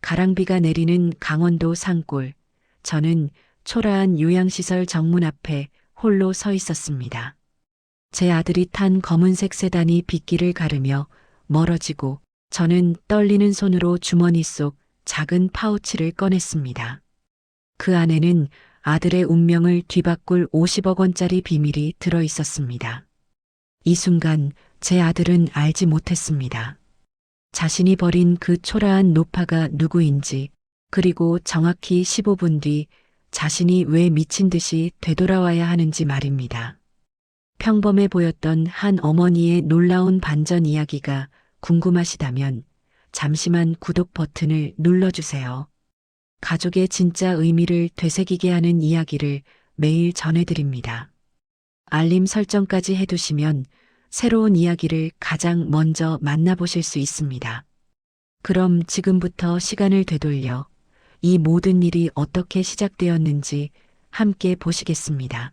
가랑비가 내리는 강원도 산골. 저는 초라한 요양시설 정문 앞에 홀로 서 있었습니다. 제 아들이 탄 검은색 세단이 빗길을 가르며 멀어지고 저는 떨리는 손으로 주머니 속 작은 파우치를 꺼냈습니다. 그 안에는 아들의 운명을 뒤바꿀 50억 원짜리 비밀이 들어 있었습니다. 이 순간 제 아들은 알지 못했습니다. 자신이 버린 그 초라한 노파가 누구인지, 그리고 정확히 15분 뒤 자신이 왜 미친 듯이 되돌아와야 하는지 말입니다. 평범해 보였던 한 어머니의 놀라운 반전 이야기가 궁금하시다면 잠시만 구독 버튼을 눌러주세요. 가족의 진짜 의미를 되새기게 하는 이야기를 매일 전해드립니다. 알림 설정까지 해두시면 새로운 이야기를 가장 먼저 만나보실 수 있습니다. 그럼 지금부터 시간을 되돌려 이 모든 일이 어떻게 시작되었는지 함께 보시겠습니다.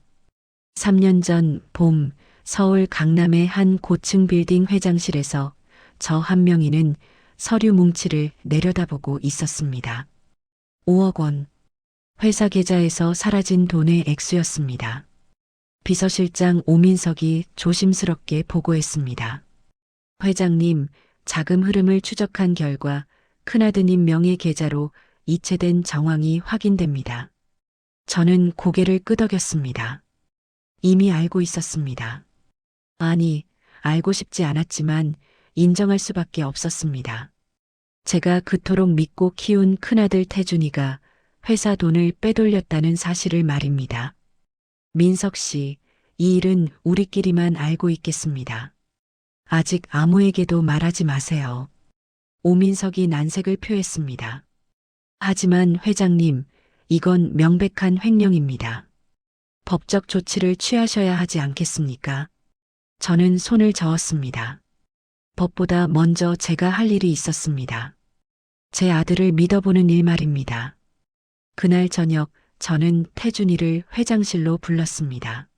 3년 전 봄, 서울 강남의 한 고층 빌딩 회장실에서 저 한명희는 서류 뭉치를 내려다보고 있었습니다. 5억 원. 회사 계좌에서 사라진 돈의 액수였습니다. 비서실장 오민석이 조심스럽게 보고했습니다. 회장님, 자금 흐름을 추적한 결과 큰아드님 명의 계좌로 이체된 정황이 확인됩니다. 저는 고개를 끄덕였습니다. 이미 알고 있었습니다. 아니, 알고 싶지 않았지만 인정할 수밖에 없었습니다. 제가 그토록 믿고 키운 큰아들 태준이가 회사 돈을 빼돌렸다는 사실을 말입니다. 민석 씨, 이 일은 우리끼리만 알고 있겠습니다. 아직 아무에게도 말하지 마세요. 오민석이 난색을 표했습니다. 하지만 회장님, 이건 명백한 횡령입니다. 법적 조치를 취하셔야 하지 않겠습니까? 저는 손을 저었습니다. 법보다 먼저 제가 할 일이 있었습니다. 제 아들을 믿어보는 일 말입니다. 그날 저녁 저는 태준이를 회장실로 불렀습니다.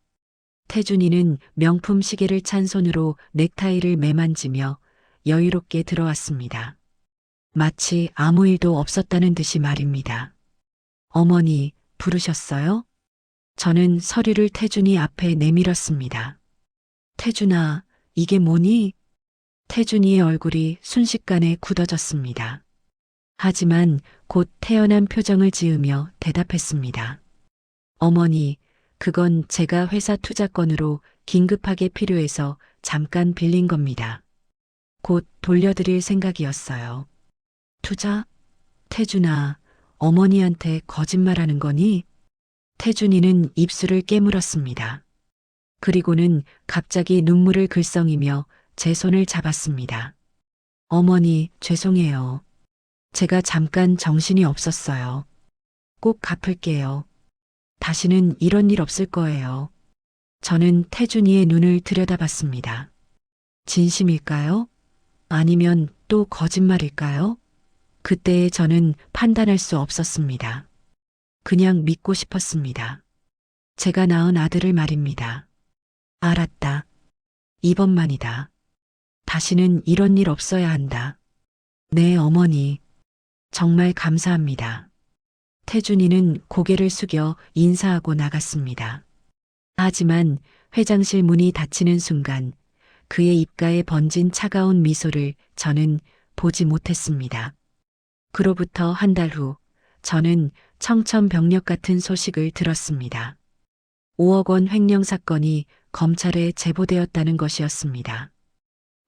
태준이는 명품 시계를 찬 손으로 넥타이를 매만지며 여유롭게 들어왔습니다. 마치 아무 일도 없었다는 듯이 말입니다. 어머니, 부르셨어요? 저는 서류를 태준이 앞에 내밀었습니다. 태준아, 이게 뭐니? 태준이의 얼굴이 순식간에 굳어졌습니다. 하지만 곧 태연한 표정을 지으며 대답했습니다. 어머니, 그건 제가 회사 투자건으로 긴급하게 필요해서 잠깐 빌린 겁니다. 곧 돌려드릴 생각이었어요. 투자? 태준아, 어머니한테 거짓말하는 거니? 태준이는 입술을 깨물었습니다. 그리고는 갑자기 눈물을 글썽이며 제 손을 잡았습니다. 어머니, 죄송해요. 제가 잠깐 정신이 없었어요. 꼭 갚을게요. 다시는 이런 일 없을 거예요. 저는 태준이의 눈을 들여다봤습니다. 진심일까요? 아니면 또 거짓말일까요? 그때의 저는 판단할 수 없었습니다. 그냥 믿고 싶었습니다. 제가 낳은 아들을 말입니다. 알았다. 이번만이다. 다시는 이런 일 없어야 한다. 네, 어머니. 정말 감사합니다. 태준이는 고개를 숙여 인사하고 나갔습니다. 하지만 회장실 문이 닫히는 순간 그의 입가에 번진 차가운 미소를 저는 보지 못했습니다. 그로부터 한 달 후 저는 청천벽력 같은 소식을 들었습니다. 5억 원 횡령 사건이 검찰에 제보되었다는 것이었습니다.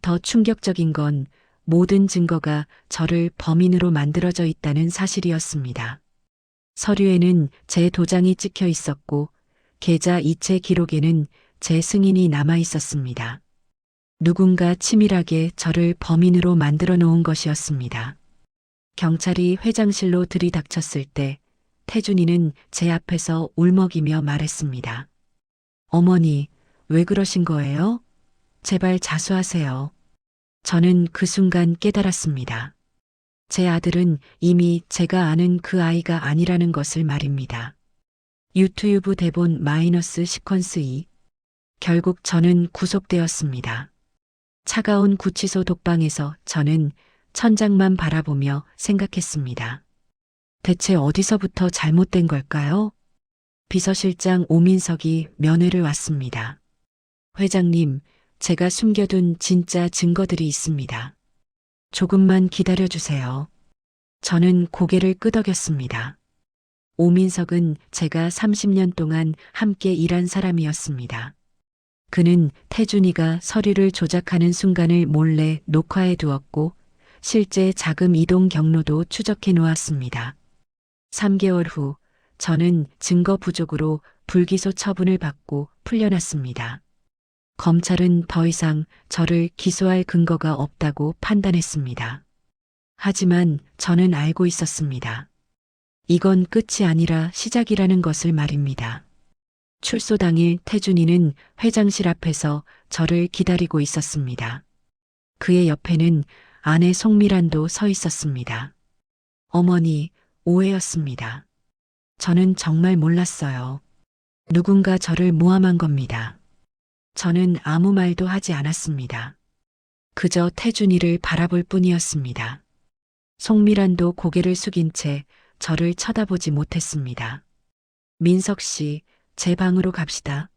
더 충격적인 건 모든 증거가 저를 범인으로 만들어져 있다는 사실이었습니다. 서류에는 제 도장이 찍혀 있었고 계좌 이체 기록에는 제 승인이 남아 있었습니다. 누군가 치밀하게 저를 범인으로 만들어 놓은 것이었습니다. 경찰이 회장실로 들이닥쳤을 때 태준이는 제 앞에서 울먹이며 말했습니다. 어머니, 왜 그러신 거예요? 제발 자수하세요. 저는 그 순간 깨달았습니다. 제 아들은 이미 제가 아는 그 아이가 아니라는 것을 말입니다. 유튜브 대본 마이너스 시퀀스 2. 결국 저는 구속되었습니다. 차가운 구치소 독방에서 저는 천장만 바라보며 생각했습니다. 대체 어디서부터 잘못된 걸까요? 비서실장 오민석이 면회를 왔습니다. 회장님, 제가 숨겨둔 진짜 증거들이 있습니다. 조금만 기다려주세요. 저는 고개를 끄덕였습니다. 오민석은 제가 30년 동안 함께 일한 사람이었습니다. 그는 태준이가 서류를 조작하는 순간을 몰래 녹화해 두었고 실제 자금 이동 경로도 추적해 놓았습니다. 3개월 후 저는 증거 부족으로 불기소 처분을 받고 풀려났습니다. 검찰은 더 이상 저를 기소할 근거가 없다고 판단했습니다. 하지만 저는 알고 있었습니다. 이건 끝이 아니라 시작이라는 것을 말입니다. 출소 당일 태준이는 회장실 앞에서 저를 기다리고 있었습니다. 그의 옆에는 아내 송미란도 서 있었습니다. 어머니, 오해였습니다. 저는 정말 몰랐어요. 누군가 저를 모함한 겁니다. 저는 아무 말도 하지 않았습니다. 그저 태준이를 바라볼 뿐이었습니다. 송미란도 고개를 숙인 채 저를 쳐다보지 못했습니다. 민석 씨, 제 방으로 갑시다.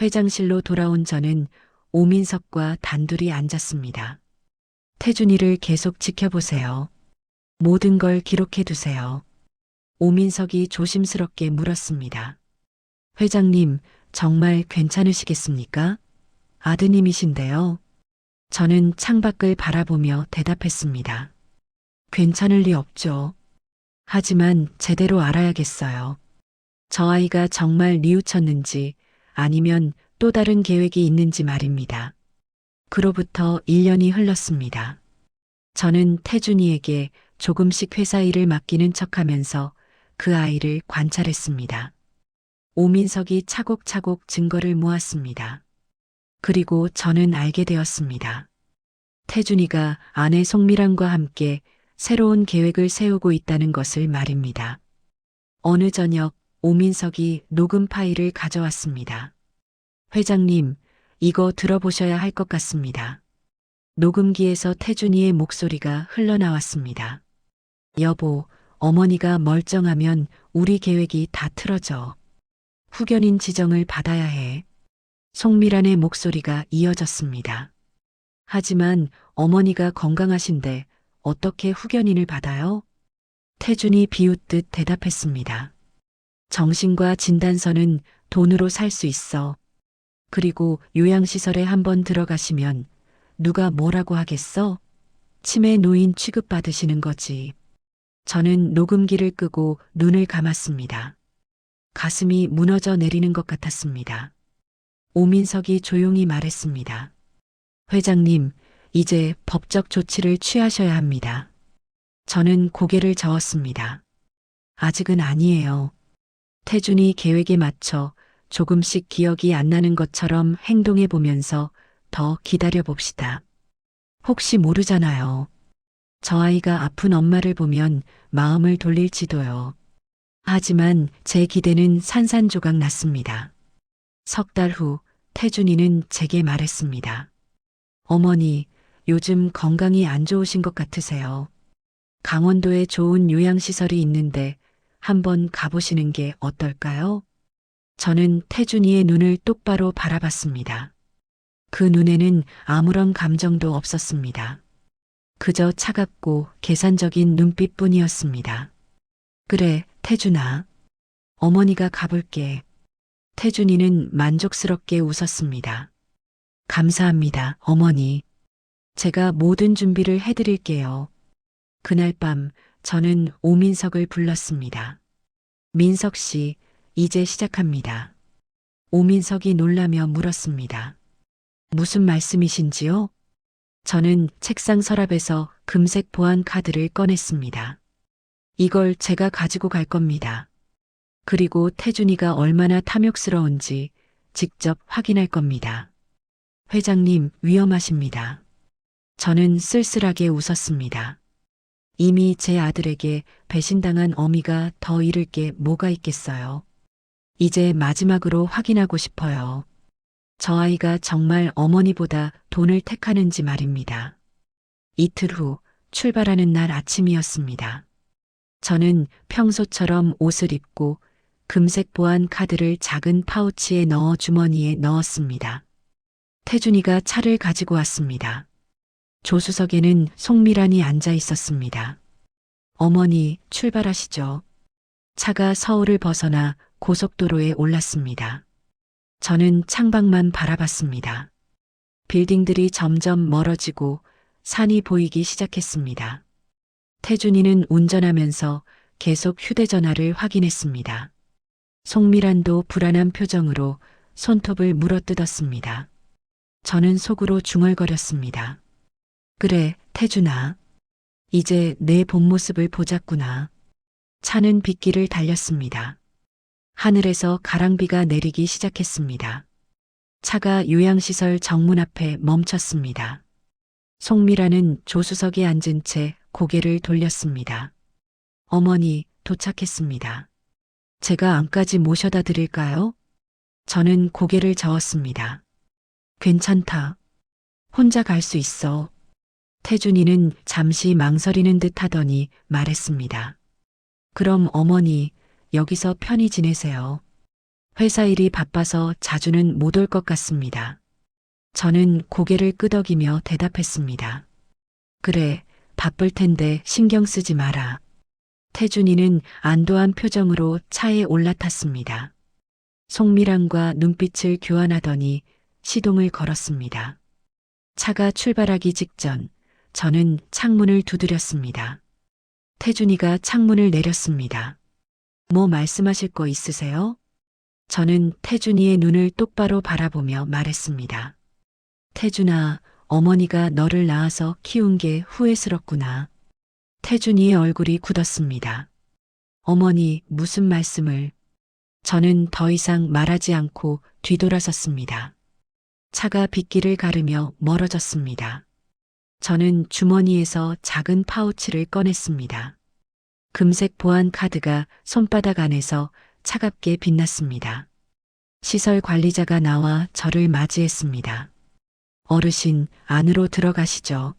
회장실로 돌아온 저는 오민석과 단둘이 앉았습니다. 태준이를 계속 지켜보세요. 모든 걸 기록해 두세요. 오민석이 조심스럽게 물었습니다. 회장님, 정말 괜찮으시겠습니까? 아드님이신데요. 저는 창밖을 바라보며 대답했습니다. 괜찮을 리 없죠. 하지만 제대로 알아야겠어요. 저 아이가 정말 뉘우쳤는지 아니면 또 다른 계획이 있는지 말입니다. 그로부터 1년이 흘렀습니다. 저는 태준이에게 조금씩 회사 일을 맡기는 척하면서 그 아이를 관찰했습니다. 오민석이 차곡차곡 증거를 모았습니다. 그리고 저는 알게 되었습니다. 태준이가 아내 송미란과 함께 새로운 계획을 세우고 있다는 것을 말입니다. 어느 저녁 오민석이 녹음 파일을 가져왔습니다. 회장님, 이거 들어보셔야 할 것 같습니다. 녹음기에서 태준이의 목소리가 흘러나왔습니다. 여보, 어머니가 멀쩡하면 우리 계획이 다 틀어져. 후견인 지정을 받아야 해. 송미란의 목소리가 이어졌습니다. 하지만 어머니가 건강하신데 어떻게 후견인을 받아요? 태준이 비웃듯 대답했습니다. 정신과 진단서는 돈으로 살 수 있어. 그리고 요양시설에 한번 들어가시면 누가 뭐라고 하겠어? 치매 노인 취급받으시는 거지. 저는 녹음기를 끄고 눈을 감았습니다. 가슴이 무너져 내리는 것 같았습니다. 오민석이 조용히 말했습니다. 회장님, 이제 법적 조치를 취하셔야 합니다. 저는 고개를 저었습니다. 아직은 아니에요. 태준이 계획에 맞춰 조금씩 기억이 안 나는 것처럼 행동해 보면서 더 기다려 봅시다. 혹시 모르잖아요. 저 아이가 아픈 엄마를 보면 마음을 돌릴지도요. 하지만 제 기대는 산산조각 났습니다. 석 달 후 태준이는 제게 말했습니다. 어머니, 요즘 건강이 안 좋으신 것 같으세요. 강원도에 좋은 요양시설이 있는데 한번 가보시는 게 어떨까요? 저는 태준이의 눈을 똑바로 바라봤습니다. 그 눈에는 아무런 감정도 없었습니다. 그저 차갑고 계산적인 눈빛뿐이었습니다. 그래, 태준아. 어머니가 가볼게. 태준이는 만족스럽게 웃었습니다. 감사합니다, 어머니. 제가 모든 준비를 해드릴게요. 그날 밤 저는 오민석을 불렀습니다. 민석 씨, 이제 시작합니다. 오민석이 놀라며 물었습니다. 무슨 말씀이신지요? 저는 책상 서랍에서 금색 보안 카드를 꺼냈습니다. 이걸 제가 가지고 갈 겁니다. 그리고 태준이가 얼마나 탐욕스러운지 직접 확인할 겁니다. 회장님, 위험하십니다. 저는 쓸쓸하게 웃었습니다. 이미 제 아들에게 배신당한 어미가 더 잃을 게 뭐가 있겠어요. 이제 마지막으로 확인하고 싶어요. 저 아이가 정말 어머니보다 돈을 택하는지 말입니다. 이틀 후 출발하는 날 아침이었습니다. 저는 평소처럼 옷을 입고 금색 보안 카드를 작은 파우치에 넣어 주머니에 넣었습니다. 태준이가 차를 가지고 왔습니다. 조수석에는 송미란이 앉아 있었습니다. 어머니, 출발하시죠. 차가 서울을 벗어나 고속도로에 올랐습니다. 저는 창밖만 바라봤습니다. 빌딩들이 점점 멀어지고 산이 보이기 시작했습니다. 태준이는 운전하면서 계속 휴대전화를 확인했습니다. 송미란도 불안한 표정으로 손톱을 물어뜯었습니다. 저는 속으로 중얼거렸습니다. 그래, 태준아. 이제 내 본 모습을 보자꾸나. 차는 빗길을 달렸습니다. 하늘에서 가랑비가 내리기 시작했습니다. 차가 요양시설 정문 앞에 멈췄습니다. 송미라는 조수석에 앉은 채 고개를 돌렸습니다. 어머니, 도착했습니다. 제가 안까지 모셔다 드릴까요? 저는 고개를 저었습니다. 괜찮다. 혼자 갈 수 있어. 태준이는 잠시 망설이는 듯 하더니 말했습니다. 그럼 어머니, 여기서 편히 지내세요. 회사 일이 바빠서 자주는 못 올 것 같습니다. 저는 고개를 끄덕이며 대답했습니다. 그래, 바쁠 텐데 신경 쓰지 마라. 태준이는 안도한 표정으로 차에 올라탔습니다. 송미란과 눈빛을 교환하더니 시동을 걸었습니다. 차가 출발하기 직전 저는 창문을 두드렸습니다. 태준이가 창문을 내렸습니다. 뭐 말씀하실 거 있으세요? 저는 태준이의 눈을 똑바로 바라보며 말했습니다. 태준아, 어머니가 너를 낳아서 키운 게 후회스럽구나. 태준이의 얼굴이 굳었습니다. 어머니, 무슨 말씀을? 저는 더 이상 말하지 않고 뒤돌아섰습니다. 차가 빗길을 가르며 멀어졌습니다. 저는 주머니에서 작은 파우치를 꺼냈습니다. 금색 보안 카드가 손바닥 안에서 차갑게 빛났습니다. 시설 관리자가 나와 저를 맞이했습니다. 어르신, 안으로 들어가시죠.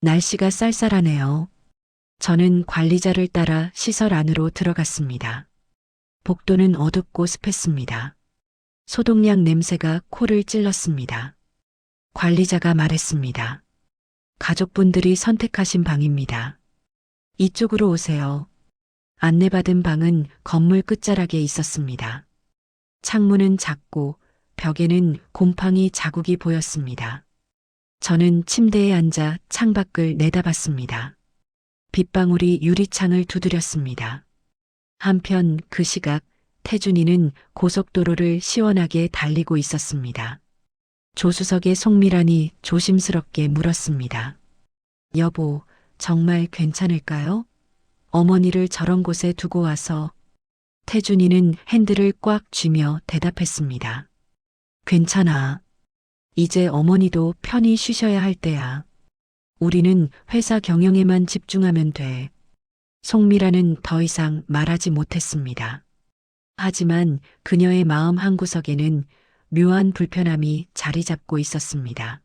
날씨가 쌀쌀하네요. 저는 관리자를 따라 시설 안으로 들어갔습니다. 복도는 어둡고 습했습니다. 소독약 냄새가 코를 찔렀습니다. 관리자가 말했습니다. 가족분들이 선택하신 방입니다. 이쪽으로 오세요. 안내받은 방은 건물 끝자락에 있었습니다. 창문은 작고 벽에는 곰팡이 자국이 보였습니다. 저는 침대에 앉아 창밖을 내다봤습니다. 빗방울이 유리창을 두드렸습니다. 한편 그 시각 태준이는 고속도로를 시원하게 달리고 있었습니다. 조수석의 송미란이 조심스럽게 물었습니다. 여보, 정말 괜찮을까요? 어머니를 저런 곳에 두고 와서. 태준이는 핸들을 꽉 쥐며 대답했습니다. 괜찮아. 이제 어머니도 편히 쉬셔야 할 때야. 우리는 회사 경영에만 집중하면 돼. 송미라는 더 이상 말하지 못했습니다. 하지만 그녀의 마음 한구석에는 묘한 불편함이 자리 잡고 있었습니다.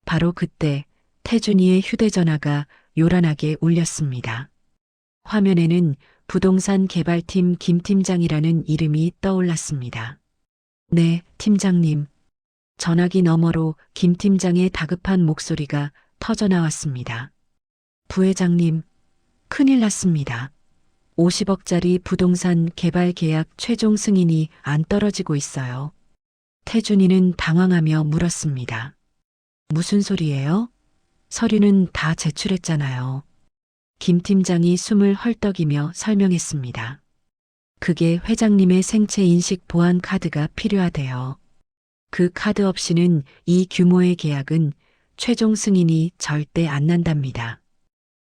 바로 그때 태준이의 휴대전화가 요란하게 울렸습니다. 화면에는 부동산 개발팀 김 팀장이라는 이름이 떠올랐습니다. 네, 팀장님. 전화기 너머로 김 팀장의 다급한 목소리가 터져나왔습니다. 부회장님, 큰일 났습니다. 50억짜리 부동산 개발 계약 최종 승인이 안 떨어지고 있어요. 태준이는 당황하며 물었습니다. 무슨 소리예요? 서류는 다 제출했잖아요. 김 팀장이 숨을 헐떡이며 설명했습니다. 그게 회장님의 생체 인식 보안 카드가 필요하대요. 그 카드 없이는 이 규모의 계약은 최종 승인이 절대 안 난답니다.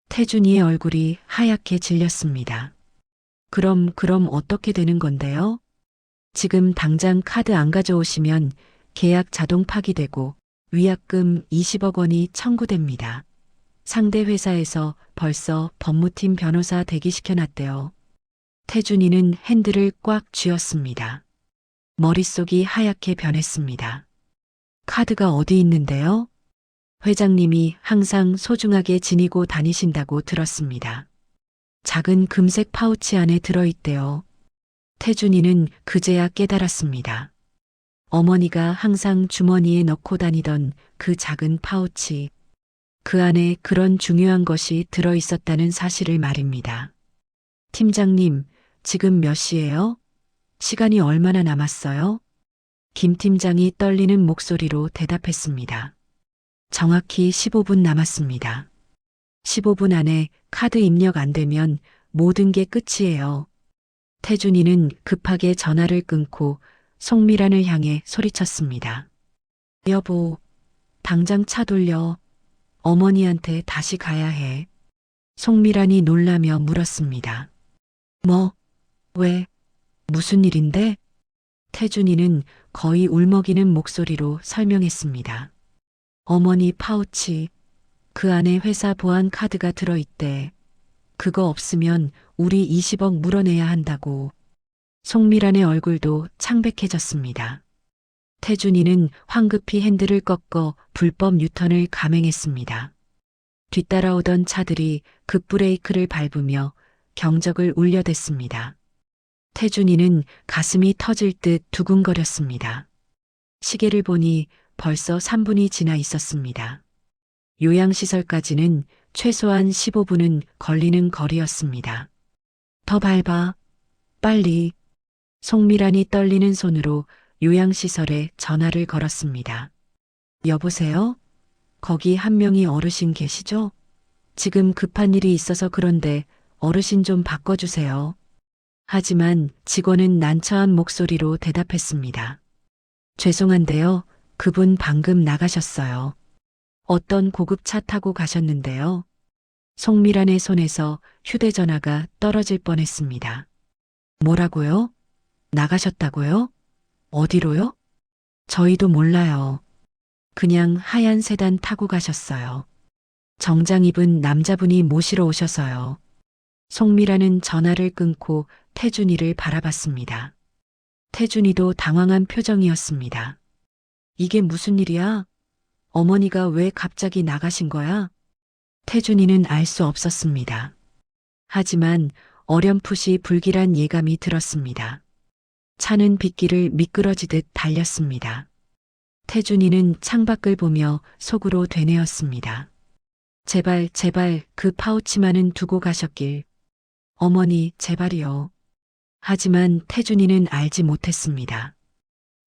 태준이의 얼굴이 하얗게 질렸습니다. 그럼 어떻게 되는 건데요? 지금 당장 카드 안 가져오시면 계약 자동 파기되고 위약금 20억 원이 청구됩니다. 상대 회사에서 벌써 법무팀 변호사 대기시켜놨대요. 태준이는 핸들을 꽉 쥐었습니다. 머릿속이 하얗게 변했습니다. 카드가 어디 있는데요? 회장님이 항상 소중하게 지니고 다니신다고 들었습니다. 작은 금색 파우치 안에 들어있대요. 태준이는 그제야 깨달았습니다. 어머니가 항상 주머니에 넣고 다니던 그 작은 파우치, 그 안에 그런 중요한 것이 들어있었다는 사실을 말입니다. 팀장님, 지금 몇 시예요? 시간이 얼마나 남았어요? 김 팀장이 떨리는 목소리로 대답했습니다. 정확히 15분 남았습니다. 15분 안에 카드 입력 안 되면 모든 게 끝이에요. 태준이는 급하게 전화를 끊고 송미란을 향해 소리쳤습니다. 여보, 당장 차 돌려. 어머니한테 다시 가야 해. 송미란이 놀라며 물었습니다. 뭐, 왜, 무슨 일인데? 태준이는 거의 울먹이는 목소리로 설명했습니다. 어머니 파우치, 그 안에 회사 보안 카드가 들어있대. 그거 없으면 우리 20억 물어내야 한다고. 송미란의 얼굴도 창백해졌습니다. 태준이는 황급히 핸들을 꺾어 불법 유턴을 감행했습니다. 뒤따라오던 차들이 급브레이크를 밟으며 경적을 울려댔습니다. 태준이는 가슴이 터질 듯 두근거렸습니다. 시계를 보니 벌써 3분이 지나 있었습니다. 요양시설까지는 최소한 15분은 걸리는 거리였습니다. 더 밟아. 빨리. 송미란이 떨리는 손으로 요양시설에 전화를 걸었습니다. 여보세요? 거기 한 명이 어르신 계시죠? 지금 급한 일이 있어서 그런데 어르신 좀 바꿔주세요. 하지만 직원은 난처한 목소리로 대답했습니다. 죄송한데요. 그분 방금 나가셨어요. 어떤 고급 차 타고 가셨는데요. 송미란의 손에서 휴대전화가 떨어질 뻔했습니다. 뭐라고요? 나가셨다고요? 어디로요? 저희도 몰라요. 그냥 하얀 세단 타고 가셨어요. 정장 입은 남자분이 모시러 오셔서요. 송미란은 전화를 끊고 태준이를 바라봤습니다. 태준이도 당황한 표정이었습니다. 이게 무슨 일이야? 어머니가 왜 갑자기 나가신 거야? 태준이는 알 수 없었습니다. 하지만 어렴풋이 불길한 예감이 들었습니다. 차는 빗길을 미끄러지듯 달렸습니다. 태준이는 창밖을 보며 속으로 되뇌었습니다. 제발, 제발 그 파우치만은 두고 가셨길. 어머니, 제발이요. 하지만 태준이는 알지 못했습니다.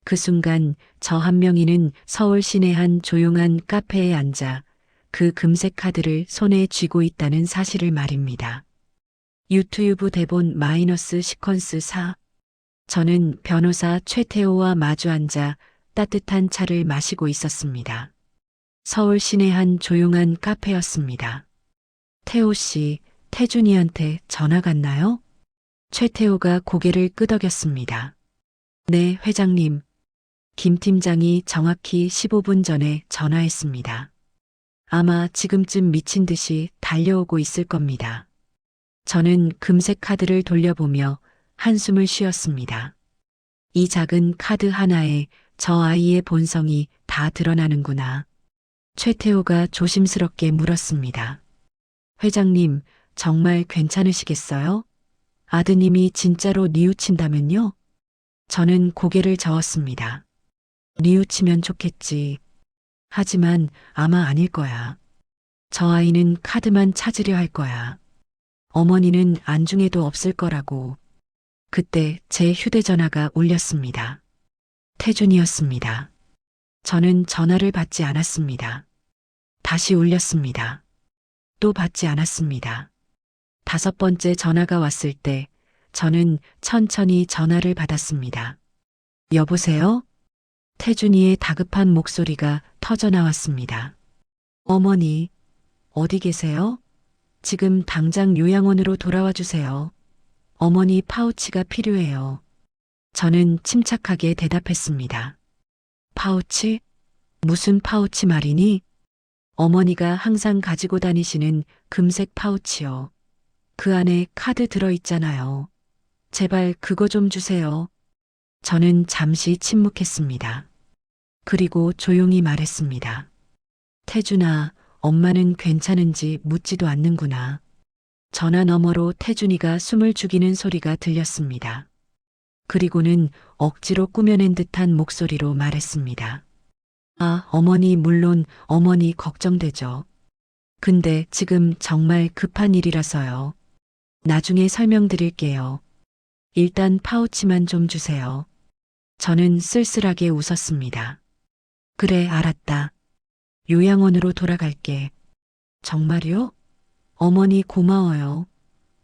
그 순간 저 한 명이는 서울 시내 한 조용한 카페에 앉아 그 금색 카드를 손에 쥐고 있다는 사실을 말입니다. 유튜브 대본 마이너스 시퀀스 4. 저는 변호사 최태호와 마주 앉아 따뜻한 차를 마시고 있었습니다. 서울 시내 한 조용한 카페였습니다. 태호 씨, 태준이한테 전화 갔나요? 최태호가 고개를 끄덕였습니다. 네, 회장님. 김 팀장이 정확히 15분 전에 전화했습니다. 아마 지금쯤 미친 듯이 달려오고 있을 겁니다. 저는 금색 카드를 돌려보며 한숨을 쉬었습니다. 이 작은 카드 하나에 저 아이의 본성이 다 드러나는구나. 최태호가 조심스럽게 물었습니다. 회장님, 정말 괜찮으시겠어요? 아드님이 진짜로 뉘우친다면요? 저는 고개를 저었습니다. 뉘우치면 좋겠지. 하지만 아마 아닐 거야. 저 아이는 카드만 찾으려 할 거야. 어머니는 안중에도 없을 거라고. 그때 제 휴대전화가 울렸습니다. 태준이었습니다. 저는 전화를 받지 않았습니다. 다시 울렸습니다. 또 받지 않았습니다. 5번째 전화가 왔을 때 저는 천천히 전화를 받았습니다. 여보세요? 태준이의 다급한 목소리가 터져 나왔습니다. 어머니, 어디 계세요? 지금 당장 요양원으로 돌아와 주세요. 어머니 파우치가 필요해요. 저는 침착하게 대답했습니다. 파우치? 무슨 파우치 말이니? 어머니가 항상 가지고 다니시는 금색 파우치요. 그 안에 카드 들어있잖아요. 제발 그거 좀 주세요. 저는 잠시 침묵했습니다. 그리고 조용히 말했습니다. 태준아, 엄마는 괜찮은지 묻지도 않는구나. 전화 너머로 태준이가 숨을 죽이는 소리가 들렸습니다. 그리고는 억지로 꾸며낸 듯한 목소리로 말했습니다. 아, 어머니, 물론 어머니 걱정되죠. 근데 지금 정말 급한 일이라서요. 나중에 설명드릴게요. 일단 파우치만 좀 주세요. 저는 쓸쓸하게 웃었습니다. 그래, 알았다. 요양원으로 돌아갈게. 정말요? 어머니 고마워요.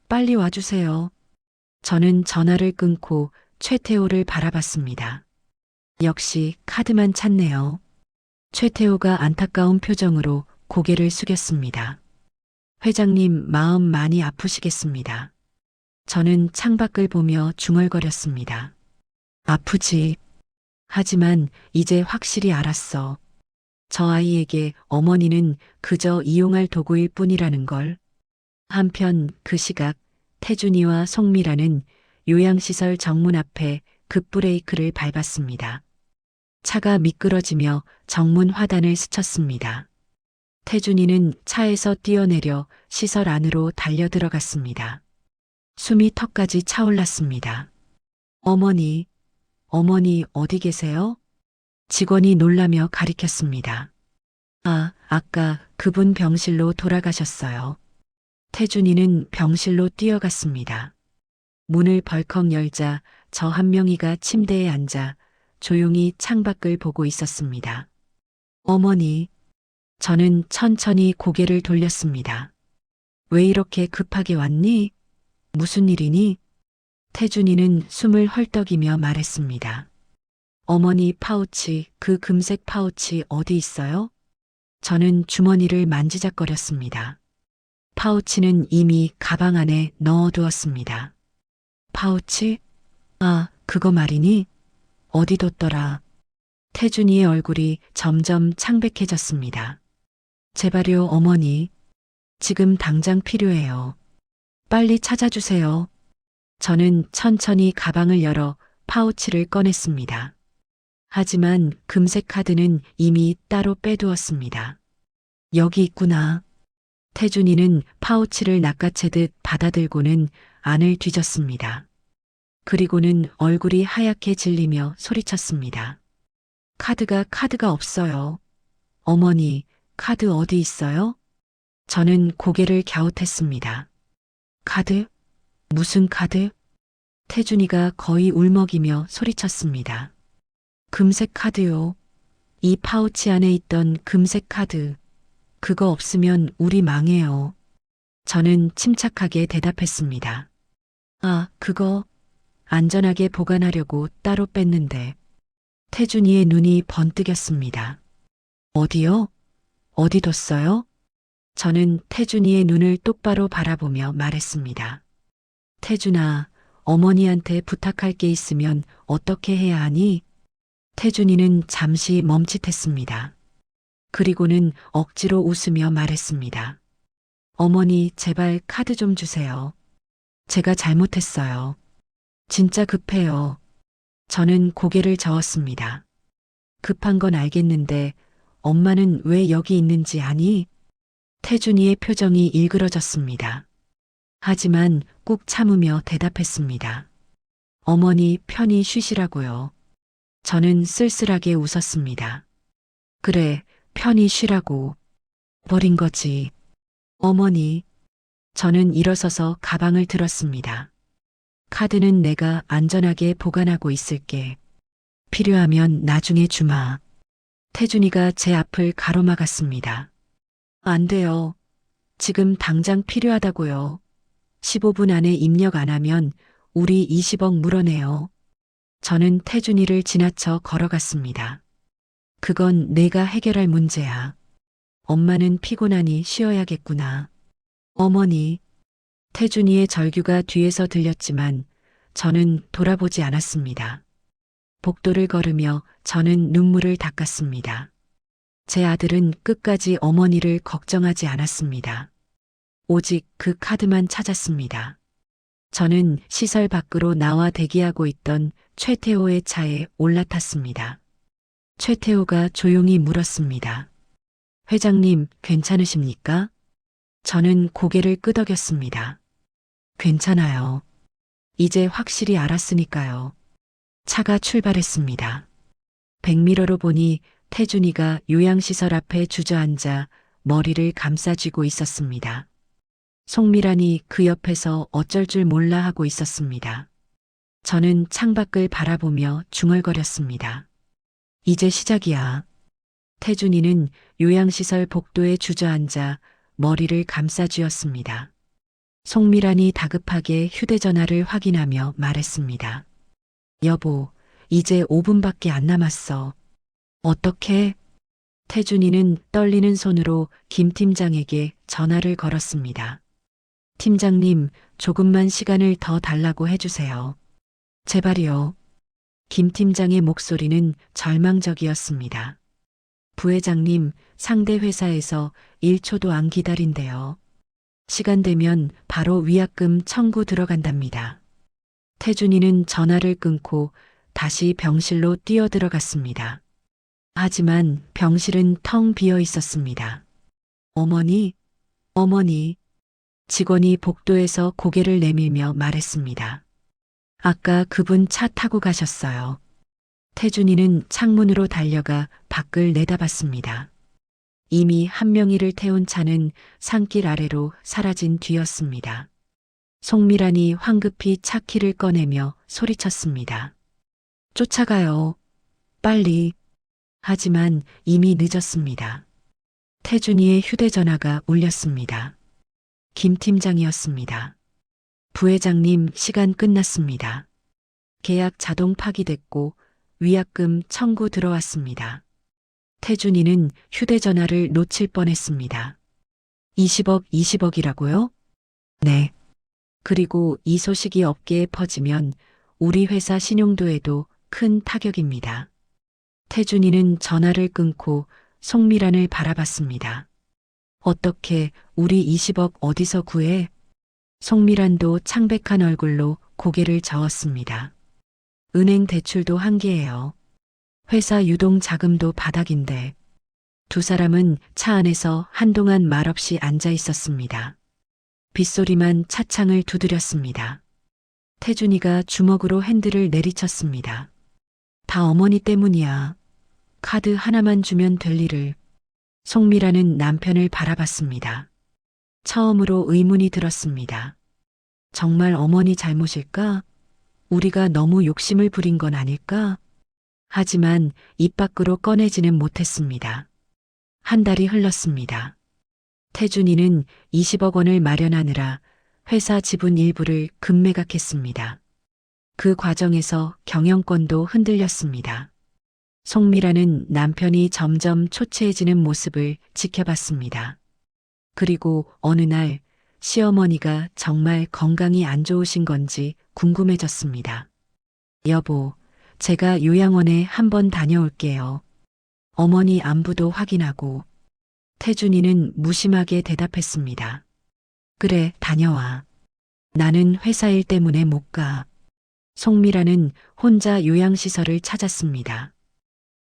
빨리 와주세요. 저는 전화를 끊고 최태호를 바라봤습니다. 역시 카드만 찾네요. 최태호가 안타까운 표정으로 고개를 숙였습니다. 회장님 마음 많이 아프시겠습니다. 저는 창밖을 보며 중얼거렸습니다. 아프지. 하지만 이제 확실히 알았어. 저 아이에게 어머니는 그저 이용할 도구일 뿐이라는 걸. 한편 그 시각 태준이와 송미라는 요양시설 정문 앞에 급브레이크를 밟았습니다. 차가 미끄러지며 정문 화단을 스쳤습니다. 태준이는 차에서 뛰어내려 시설 안으로 달려 들어갔습니다. 숨이 턱까지 차올랐습니다. 어머니, 어머니 어디 계세요? 직원이 놀라며 가리켰습니다. 아, 아까 그분 병실로 돌아가셨어요. 태준이는 병실로 뛰어갔습니다. 문을 벌컥 열자 저 한 명이가 침대에 앉아 조용히 창밖을 보고 있었습니다. 어머니, 저는 천천히 고개를 돌렸습니다. 왜 이렇게 급하게 왔니? 무슨 일이니? 태준이는 숨을 헐떡이며 말했습니다. 어머니 파우치, 그 금색 파우치 어디 있어요? 저는 주머니를 만지작거렸습니다. 파우치는 이미 가방 안에 넣어두었습니다. 파우치? 아, 그거 말이니? 어디 뒀더라? 태준이의 얼굴이 점점 창백해졌습니다. 제발요, 어머니. 지금 당장 필요해요. 빨리 찾아주세요. 저는 천천히 가방을 열어 파우치를 꺼냈습니다. 하지만 금색 카드는 이미 따로 빼두었습니다. 여기 있구나. 태준이는 파우치를 낚아채듯 받아들고는 안을 뒤졌습니다. 그리고는 얼굴이 하얗게 질리며 소리쳤습니다. 카드가 없어요. 어머니, 카드 어디 있어요? 저는 고개를 갸웃했습니다. 카드? 무슨 카드? 태준이가 거의 울먹이며 소리쳤습니다. 금색 카드요. 이 파우치 안에 있던 금색 카드. 그거 없으면 우리 망해요. 저는 침착하게 대답했습니다. 아, 그거 안전하게 보관하려고 따로 뺐는데. 태준이의 눈이 번뜩였습니다. 어디요? 어디 뒀어요? 저는 태준이의 눈을 똑바로 바라보며 말했습니다. 태준아, 어머니한테 부탁할 게 있으면 어떻게 해야 하니? 태준이는 잠시 멈칫했습니다. 그리고는 억지로 웃으며 말했습니다. 어머니, 제발 카드 좀 주세요. 제가 잘못했어요. 진짜 급해요. 저는 고개를 저었습니다. 급한 건 알겠는데 엄마는 왜 여기 있는지 아니? 태준이의 표정이 일그러졌습니다. 하지만 꾹 참으며 대답했습니다. 어머니 편히 쉬시라고요. 저는 쓸쓸하게 웃었습니다. 그래, 편히 쉬라고. 버린 거지. 어머니. 저는 일어서서 가방을 들었습니다. 카드는 내가 안전하게 보관하고 있을게. 필요하면 나중에 주마. 태준이가 제 앞을 가로막았습니다. 안 돼요. 지금 당장 필요하다고요. 15분 안에 입력 안 하면 우리 20억 물어내요. 저는 태준이를 지나쳐 걸어갔습니다. 그건 내가 해결할 문제야. 엄마는 피곤하니 쉬어야겠구나. 어머니. 태준이의 절규가 뒤에서 들렸지만 저는 돌아보지 않았습니다. 복도를 걸으며 저는 눈물을 닦았습니다. 제 아들은 끝까지 어머니를 걱정하지 않았습니다. 오직 그 카드만 찾았습니다. 저는 시설 밖으로 나와 대기하고 있던 최태호의 차에 올라탔습니다. 최태호가 조용히 물었습니다. 회장님, 괜찮으십니까? 저는 고개를 끄덕였습니다. 괜찮아요. 이제 확실히 알았으니까요. 차가 출발했습니다. 백미러로 보니 태준이가 요양시설 앞에 주저앉아 머리를 감싸쥐고 있었습니다. 송미란이 그 옆에서 어쩔 줄 몰라 하고 있었습니다. 저는 창밖을 바라보며 중얼거렸습니다. 이제 시작이야. 태준이는 요양시설 복도에 주저앉아 머리를 감싸쥐었습니다. 송미란이 다급하게 휴대전화를 확인하며 말했습니다. 여보, 이제 5분밖에 안 남았어. 어떻게? 태준이는 떨리는 손으로 김 팀장에게 전화를 걸었습니다. 팀장님, 조금만 시간을 더 달라고 해주세요. 제발이요. 김 팀장의 목소리는 절망적이었습니다. 부회장님, 상대 회사에서 1초도 안 기다린대요. 시간 되면 바로 위약금 청구 들어간답니다. 태준이는 전화를 끊고 다시 병실로 뛰어들어갔습니다. 하지만 병실은 텅 비어 있었습니다. 어머니, 어머니. 직원이 복도에서 고개를 내밀며 말했습니다. 아까 그분 차 타고 가셨어요. 태준이는 창문으로 달려가 밖을 내다봤습니다. 이미 한명희를 태운 차는 산길 아래로 사라진 뒤였습니다. 송미란이 황급히 차 키를 꺼내며 소리쳤습니다. 쫓아가요. 빨리. 하지만 이미 늦었습니다. 태준이의 휴대전화가 울렸습니다. 김 팀장이었습니다. 부회장님, 시간 끝났습니다. 계약 자동 파기됐고 위약금 청구 들어왔습니다. 태준이는 휴대전화를 놓칠 뻔했습니다. 20억이라고요? 네. 그리고 이 소식이 업계에 퍼지면 우리 회사 신용도에도 큰 타격입니다. 태준이는 전화를 끊고 송미란을 바라봤습니다. 어떻게 우리 20억 어디서 구해? 송미란도 창백한 얼굴로 고개를 저었습니다. 은행 대출도 한계예요. 회사 유동 자금도 바닥인데. 두 사람은 차 안에서 한동안 말없이 앉아 있었습니다. 빗소리만 차창을 두드렸습니다. 태준이가 주먹으로 핸들을 내리쳤습니다. 다 어머니 때문이야. 카드 하나만 주면 될 일을. 송미라는 남편을 바라봤습니다. 처음으로 의문이 들었습니다. 정말 어머니 잘못일까? 우리가 너무 욕심을 부린 건 아닐까? 하지만 입 밖으로 꺼내지는 못했습니다. 한 달이 흘렀습니다. 태준이는 20억 원을 마련하느라 회사 지분 일부를 급매각했습니다. 그 과정에서 경영권도 흔들렸습니다. 송미라는 남편이 점점 초췌해지는 모습을 지켜봤습니다. 그리고 어느 날 시어머니가 정말 건강이 안 좋으신 건지 궁금해졌습니다. 여보, 제가 요양원에 한번 다녀올게요. 어머니 안부도 확인하고. 태준이는 무심하게 대답했습니다. 그래, 다녀와. 나는 회사 일 때문에 못 가. 송미라는 혼자 요양시설을 찾았습니다.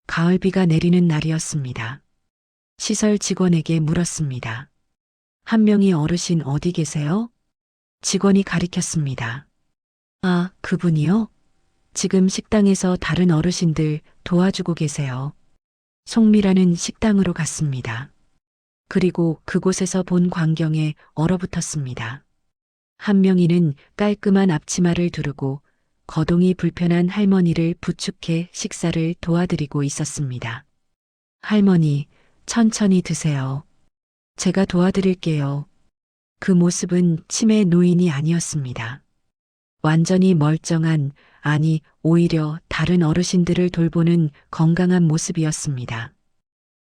가을비가 내리는 날이었습니다. 시설 직원에게 물었습니다. 한명희 어르신 어디 계세요? 직원이 가리켰습니다. 아, 그분이요? 지금 식당에서 다른 어르신들 도와주고 계세요. 송미라는 식당으로 갔습니다. 그리고 그곳에서 본 광경에 얼어붙었습니다. 한명희는 깔끔한 앞치마를 두르고 거동이 불편한 할머니를 부축해 식사를 도와드리고 있었습니다. 할머니, 천천히 드세요. 제가 도와드릴게요. 그 모습은 치매 노인이 아니었습니다. 완전히 멀쩡한, 아니, 오히려 다른 어르신들을 돌보는 건강한 모습이었습니다.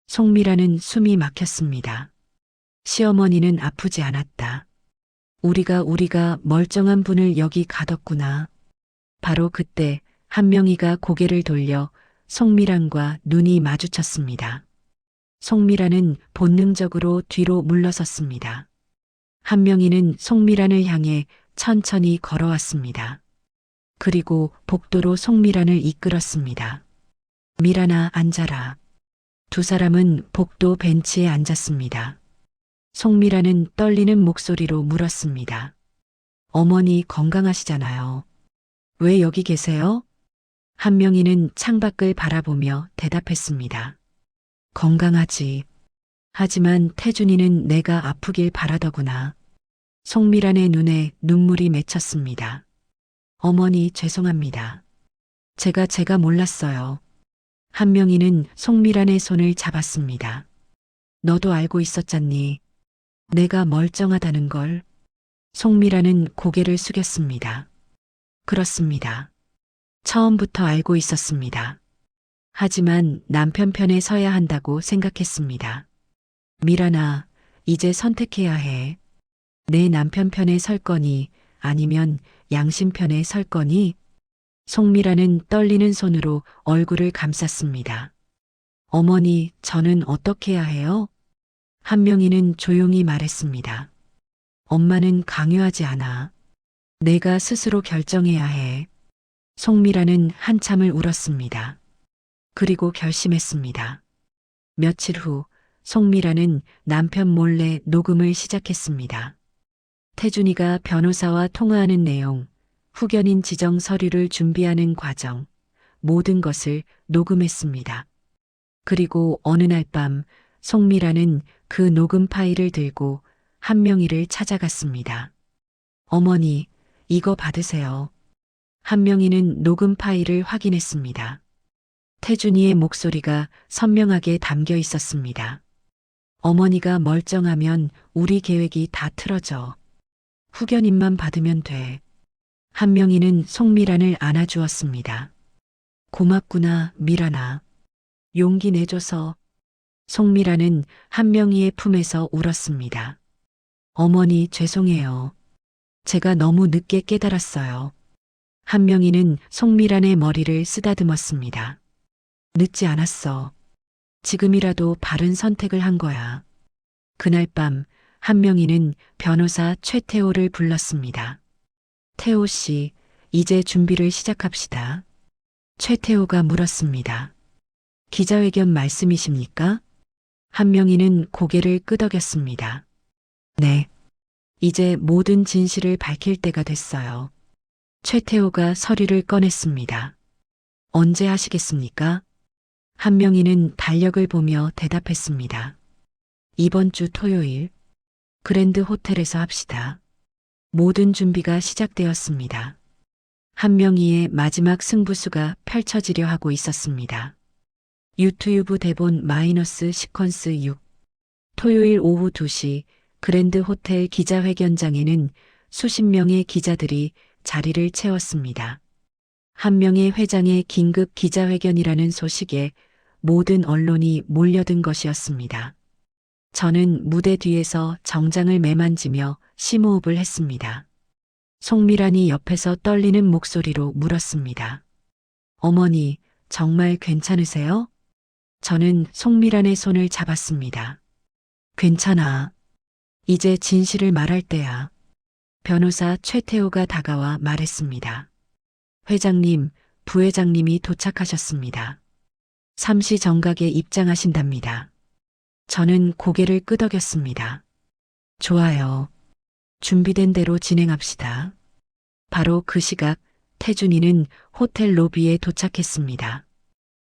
송미라는 숨이 막혔습니다. 시어머니는 아프지 않았다. 우리가 멀쩡한 분을 여기 가뒀구나. 바로 그때 한명희가 고개를 돌려 송미란과 눈이 마주쳤습니다. 송미란은 본능적으로 뒤로 물러섰습니다. 한명희는 송미란을 향해 천천히 걸어왔습니다. 그리고 복도로 송미란을 이끌었습니다. 미란아, 앉아라. 두 사람은 복도 벤치에 앉았습니다. 송미라는 떨리는 목소리로 물었습니다. 어머니 건강하시잖아요. 왜 여기 계세요? 한명희는 창밖을 바라보며 대답했습니다. 건강하지. 하지만 태준이는 내가 아프길 바라더구나. 송미란의 눈에 눈물이 맺혔습니다. 어머니 죄송합니다. 제가 몰랐어요. 한명희는 송미란의 손을 잡았습니다. 너도 알고 있었잖니. 내가 멀쩡하다는 걸. 송미란은 고개를 숙였습니다. 그렇습니다. 처음부터 알고 있었습니다. 하지만 남편 편에 서야 한다고 생각했습니다. 미란아, 이제 선택해야 해. 내 남편 편에 설 거니 아니면 양심 편에 설 거니? 송미라는 떨리는 손으로 얼굴을 감쌌습니다. 어머니, 저는 어떻게 해야 해요? 한명희는 조용히 말했습니다. 엄마는 강요하지 않아. 내가 스스로 결정해야 해. 송미라는 한참을 울었습니다. 그리고 결심했습니다. 며칠 후 송미라는 남편 몰래 녹음을 시작했습니다. 태준이가 변호사와 통화하는 내용, 후견인 지정 서류를 준비하는 과정, 모든 것을 녹음했습니다. 그리고 어느 날 밤 송미라는 그 녹음 파일을 들고 한명희를 찾아갔습니다. 어머니, 이거 받으세요. 한명희는 녹음 파일을 확인했습니다. 태준이의 목소리가 선명하게 담겨 있었습니다. 어머니가 멀쩡하면 우리 계획이 다 틀어져. 후견인만 받으면 돼. 한명희는 송미란을 안아주었습니다. 고맙구나, 미란아. 용기 내줘서. 송미란은 한명희의 품에서 울었습니다. 어머니 죄송해요. 제가 너무 늦게 깨달았어요. 한명희는 송미란의 머리를 쓰다듬었습니다. 늦지 않았어. 지금이라도 바른 선택을 한 거야. 그날 밤 한명희는 변호사 최태호를 불렀습니다. 태호 씨, 이제 준비를 시작합시다. 최태호가 물었습니다. 기자회견 말씀이십니까? 한명희는 고개를 끄덕였습니다. 네. 이제 모든 진실을 밝힐 때가 됐어요. 최태호가 서류를 꺼냈습니다. 언제 하시겠습니까? 한명희는 달력을 보며 대답했습니다. 이번 주 토요일, 그랜드 호텔에서 합시다. 모든 준비가 시작되었습니다. 한명희의 마지막 승부수가 펼쳐지려 하고 있었습니다. 유튜브 대본 마이너스 시퀀스 6. 토요일 오후 2시 그랜드 호텔 기자회견장에는 수십 명의 기자들이 자리를 채웠습니다. 한명희 회장의 긴급 기자회견이라는 소식에 모든 언론이 몰려든 것이었습니다. 저는 무대 뒤에서 정장을 매만지며 심호흡을 했습니다. 송미란이 옆에서 떨리는 목소리로 물었습니다. 어머니, 정말 괜찮으세요? 저는 송미란의 손을 잡았습니다. 괜찮아. 이제 진실을 말할 때야. 변호사 최태호가 다가와 말했습니다. 회장님, 부회장님이 도착하셨습니다. 삼시 정각에 입장하신답니다. 저는 고개를 끄덕였습니다. 좋아요. 준비된 대로 진행합시다. 바로 그 시각 태준이는 호텔 로비에 도착했습니다.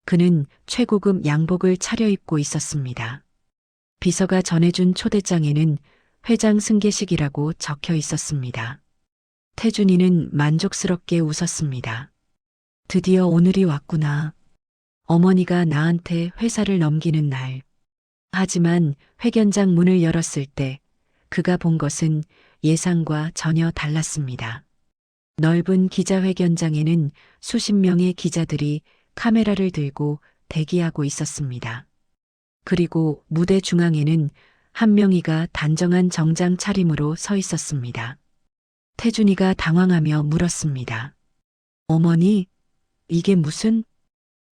그는 최고급 양복을 차려입고 있었습니다. 비서가 전해준 초대장에는 회장 승계식이라고 적혀 있었습니다. 태준이는 만족스럽게 웃었습니다. 드디어 오늘이 왔구나. 어머니가 나한테 회사를 넘기는 날. 하지만 회견장 문을 열었을 때 그가 본 것은 예상과 전혀 달랐습니다. 넓은 기자회견장에는 수십 명의 기자들이 카메라를 들고 대기하고 있었습니다. 그리고 무대 중앙에는 한명희가 단정한 정장 차림으로 서 있었습니다. 태준이가 당황하며 물었습니다. 어머니, 이게 무슨?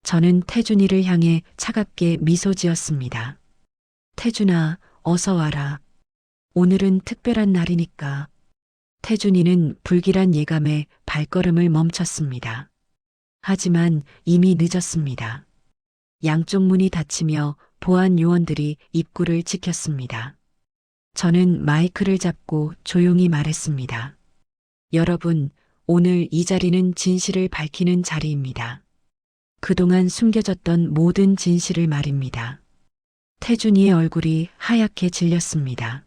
저는 태준이를 향해 차갑게 미소 지었습니다. 태준아, 어서 와라. 오늘은 특별한 날이니까. 태준이는 불길한 예감에 발걸음을 멈췄습니다. 하지만 이미 늦었습니다. 양쪽 문이 닫히며 보안 요원들이 입구를 지켰습니다. 저는 마이크를 잡고 조용히 말했습니다. 여러분, 오늘 이 자리는 진실을 밝히는 자리입니다. 그동안 숨겨졌던 모든 진실을 말입니다. 태준이의 얼굴이 하얗게 질렸습니다.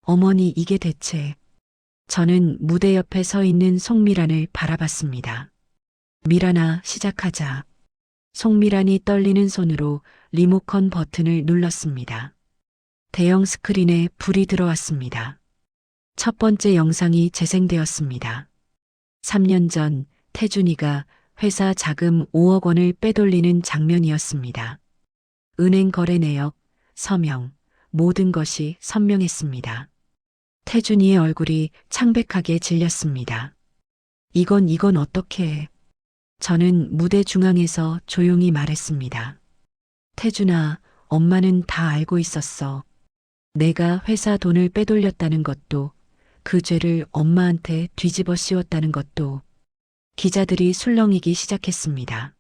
어머니, 이게 대체... 저는 무대 옆에 서 있는 송미란을 바라봤습니다. 미란아, 시작하자. 송미란이 떨리는 손으로 리모컨 버튼을 눌렀습니다. 대형 스크린에 불이 들어왔습니다. 첫 번째 영상이 재생되었습니다. 3년 전 태준이가 회사 자금 5억 원을 빼돌리는 장면이었습니다. 은행 거래 내역, 서명, 모든 것이 선명했습니다. 태준이의 얼굴이 창백하게 질렸습니다. 이건 어떻게 해? 저는 무대 중앙에서 조용히 말했습니다. 태준아, 엄마는 다 알고 있었어. 내가 회사 돈을 빼돌렸다는 것도, 그 죄를 엄마한테 뒤집어 씌웠다는 것도. 기자들이 술렁이기 시작했습니다.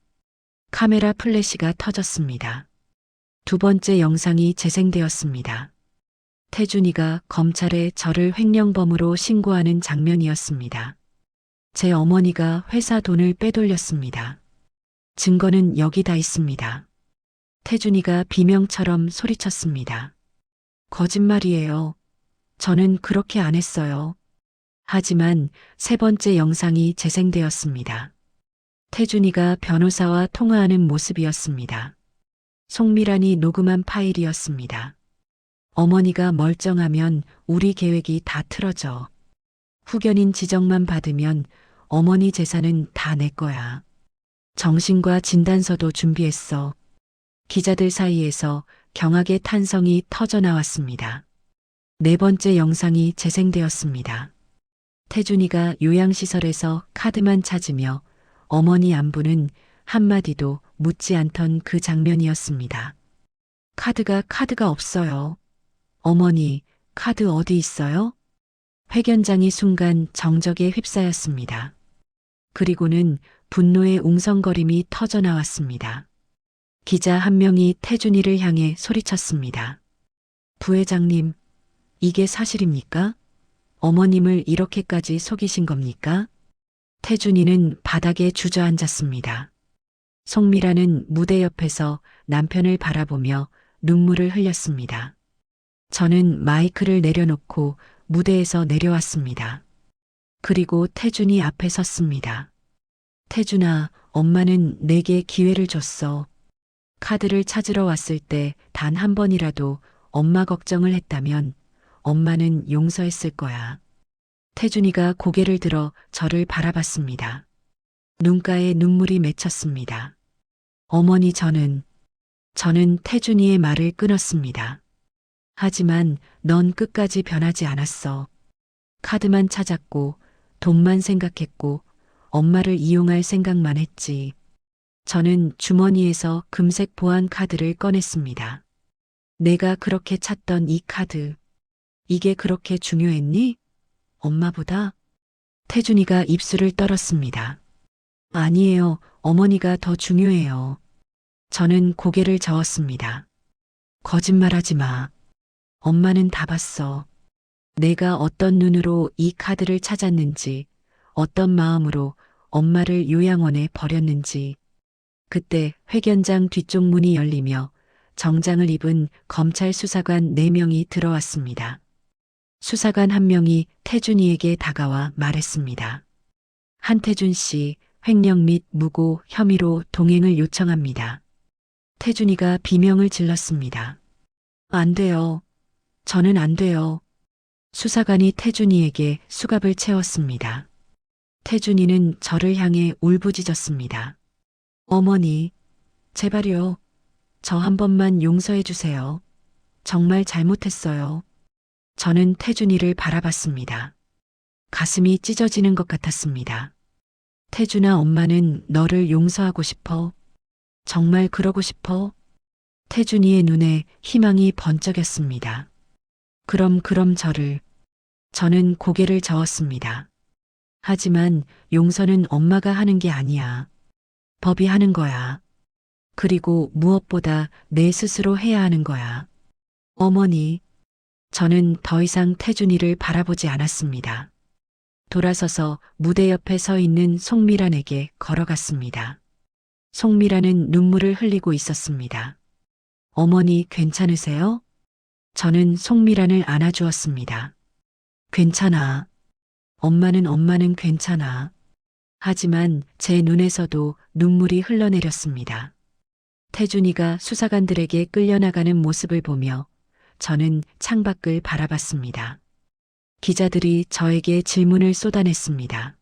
카메라 플래시가 터졌습니다. 두 번째 영상이 재생되었습니다. 태준이가 검찰에 저를 횡령범으로 신고하는 장면이었습니다. 제 어머니가 회사 돈을 빼돌렸습니다. 증거는 여기 다 있습니다. 태준이가 비명처럼 소리쳤습니다. 거짓말이에요. 저는 그렇게 안 했어요. 하지만 세 번째 영상이 재생되었습니다. 태준이가 변호사와 통화하는 모습이었습니다. 송미란이 녹음한 파일이었습니다. 어머니가 멀쩡하면 우리 계획이 다 틀어져. 후견인 지적만 받으면 어머니 재산은 다 내 거야. 정신과 진단서도 준비했어. 기자들 사이에서 경악의 탄성이 터져 나왔습니다. 네 번째 영상이 재생되었습니다. 태준이가 요양시설에서 카드만 찾으며 어머니 안부는 한마디도 묻지 않던 그 장면이었습니다. 카드가 없어요. 어머니, 카드 어디 있어요? 회견장이 순간 정적에 휩싸였습니다. 그리고는 분노의 웅성거림이 터져 나왔습니다. 기자 한 명이 태준이를 향해 소리쳤습니다. 부회장님, 이게 사실입니까? 어머님을 이렇게까지 속이신 겁니까? 태준이는 바닥에 주저앉았습니다. 송미라는 무대 옆에서 남편을 바라보며 눈물을 흘렸습니다. 저는 마이크를 내려놓고 무대에서 내려왔습니다. 그리고 태준이 앞에 섰습니다. 태준아, 엄마는 내게 기회를 줬어. 카드를 찾으러 왔을 때 단 한 번이라도 엄마 걱정을 했다면 엄마는 용서했을 거야. 태준이가 고개를 들어 저를 바라봤습니다. 눈가에 눈물이 맺혔습니다. 어머니, 저는 태준이의 말을 끊었습니다. 하지만 넌 끝까지 변하지 않았어. 카드만 찾았고, 돈만 생각했고, 엄마를 이용할 생각만 했지. 저는 주머니에서 금색 보안 카드를 꺼냈습니다. 내가 그렇게 찾던 이 카드, 이게 그렇게 중요했니? 엄마보다? 태준이가 입술을 떨었습니다. 아니에요, 어머니가 더 중요해요. 저는 고개를 저었습니다. 거짓말하지 마. 엄마는 다 봤어. 내가 어떤 눈으로 이 카드를 찾았는지, 어떤 마음으로 엄마를 요양원에 버렸는지. 그때 회견장 뒤쪽 문이 열리며 정장을 입은 검찰 수사관 4명이 들어왔습니다. 수사관 한 명이 태준이에게 다가와 말했습니다. 한태준 씨, 횡령 및 무고 혐의로 동행을 요청합니다. 태준이가 비명을 질렀습니다. 안 돼요. 저는 안 돼요. 수사관이 태준이에게 수갑을 채웠습니다. 태준이는 저를 향해 울부짖었습니다. 어머니, 제발요. 저 한 번만 용서해 주세요. 정말 잘못했어요. 저는 태준이를 바라봤습니다. 가슴이 찢어지는 것 같았습니다. 태준아, 엄마는 너를 용서하고 싶어. 정말 그러고 싶어. 태준이의 눈에 희망이 번쩍였습니다. 그럼 저는 고개를 저었습니다. 하지만 용서는 엄마가 하는 게 아니야. 법이 하는 거야. 그리고 무엇보다 내 스스로 해야 하는 거야. 어머니, 저는 더 이상 태준이를 바라보지 않았습니다. 돌아서서 무대 옆에 서 있는 송미란에게 걸어갔습니다. 송미란은 눈물을 흘리고 있었습니다. 어머니 괜찮으세요? 저는 송미란을 안아주었습니다. 괜찮아. 엄마는 괜찮아. 하지만 제 눈에서도 눈물이 흘러내렸습니다. 태준이가 수사관들에게 끌려나가는 모습을 보며 저는 창밖을 바라봤습니다. 기자들이 저에게 질문을 쏟아냈습니다.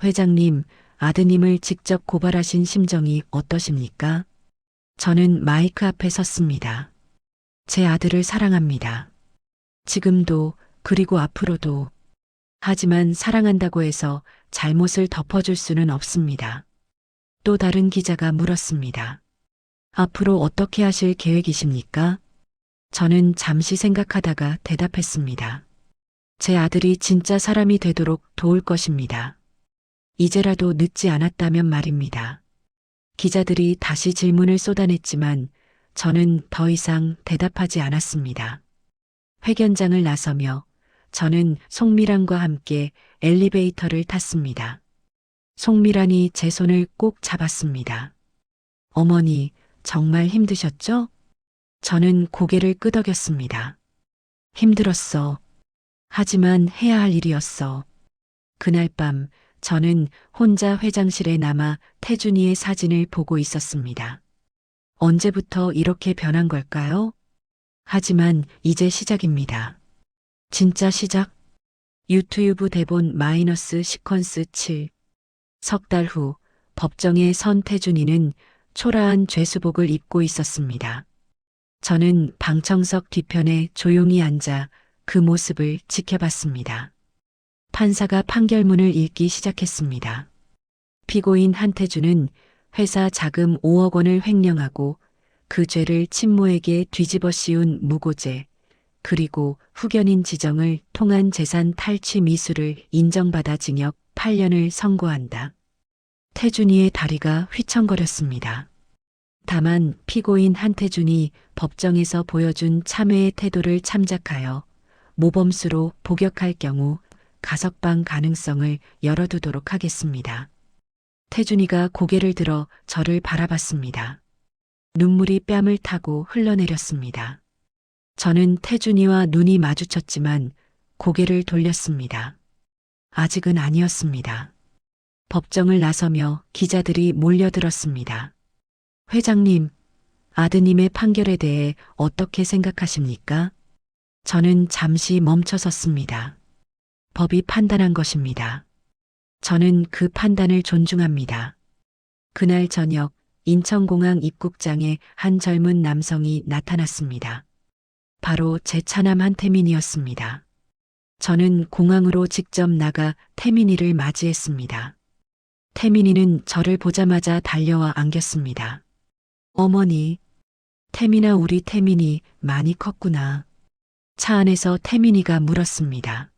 회장님, 아드님을 직접 고발하신 심정이 어떠십니까? 저는 마이크 앞에 섰습니다. 제 아들을 사랑합니다. 지금도, 그리고 앞으로도. 하지만 사랑한다고 해서 잘못을 덮어줄 수는 없습니다. 또 다른 기자가 물었습니다. 앞으로 어떻게 하실 계획이십니까? 저는 잠시 생각하다가 대답했습니다. 제 아들이 진짜 사람이 되도록 도울 것입니다. 이제라도 늦지 않았다면 말입니다. 기자들이 다시 질문을 쏟아냈지만 저는 더 이상 대답하지 않았습니다. 회견장을 나서며 저는 송미란과 함께 엘리베이터를 탔습니다. 송미란이 제 손을 꼭 잡았습니다. 어머니, 정말 힘드셨죠? 저는 고개를 끄덕였습니다. 힘들었어. 하지만 해야 할 일이었어. 그날 밤 저는 혼자 회장실에 남아 태준이의 사진을 보고 있었습니다. 언제부터 이렇게 변한 걸까요? 하지만 이제 시작입니다. 진짜 시작? 유튜브 대본 마이너스 시퀀스 7. 석 달 후 법정에 선 태준이는 초라한 죄수복을 입고 있었습니다. 저는 방청석 뒤편에 조용히 앉아 그 모습을 지켜봤습니다. 판사가 판결문을 읽기 시작했습니다. 피고인 한태준은 회사 자금 5억 원을 횡령하고 그 죄를 친모에게 뒤집어 씌운 무고죄, 그리고 후견인 지정을 통한 재산 탈취 미수를 인정받아 징역 8년을 선고한다. 태준이의 다리가 휘청거렸습니다. 다만 피고인 한태준이 법정에서 보여준 참회의 태도를 참작하여 모범수로 복역할 경우 가석방 가능성을 열어두도록 하겠습니다. 태준이가 고개를 들어 저를 바라봤습니다. 눈물이 뺨을 타고 흘러내렸습니다. 저는 태준이와 눈이 마주쳤지만 고개를 돌렸습니다. 아직은 아니었습니다. 법정을 나서며 기자들이 몰려들었습니다. 회장님, 아드님의 판결에 대해 어떻게 생각하십니까? 저는 잠시 멈춰섰습니다. 법이 판단한 것입니다. 저는 그 판단을 존중합니다. 그날 저녁 인천공항 입국장에 한 젊은 남성이 나타났습니다. 바로 제 차남 한태민이었습니다. 저는 공항으로 직접 나가 태민이를 맞이했습니다. 태민이는 저를 보자마자 달려와 안겼습니다. 어머니, 태민아, 우리 태민이 많이 컸구나. 차 안에서 태민이가 물었습니다.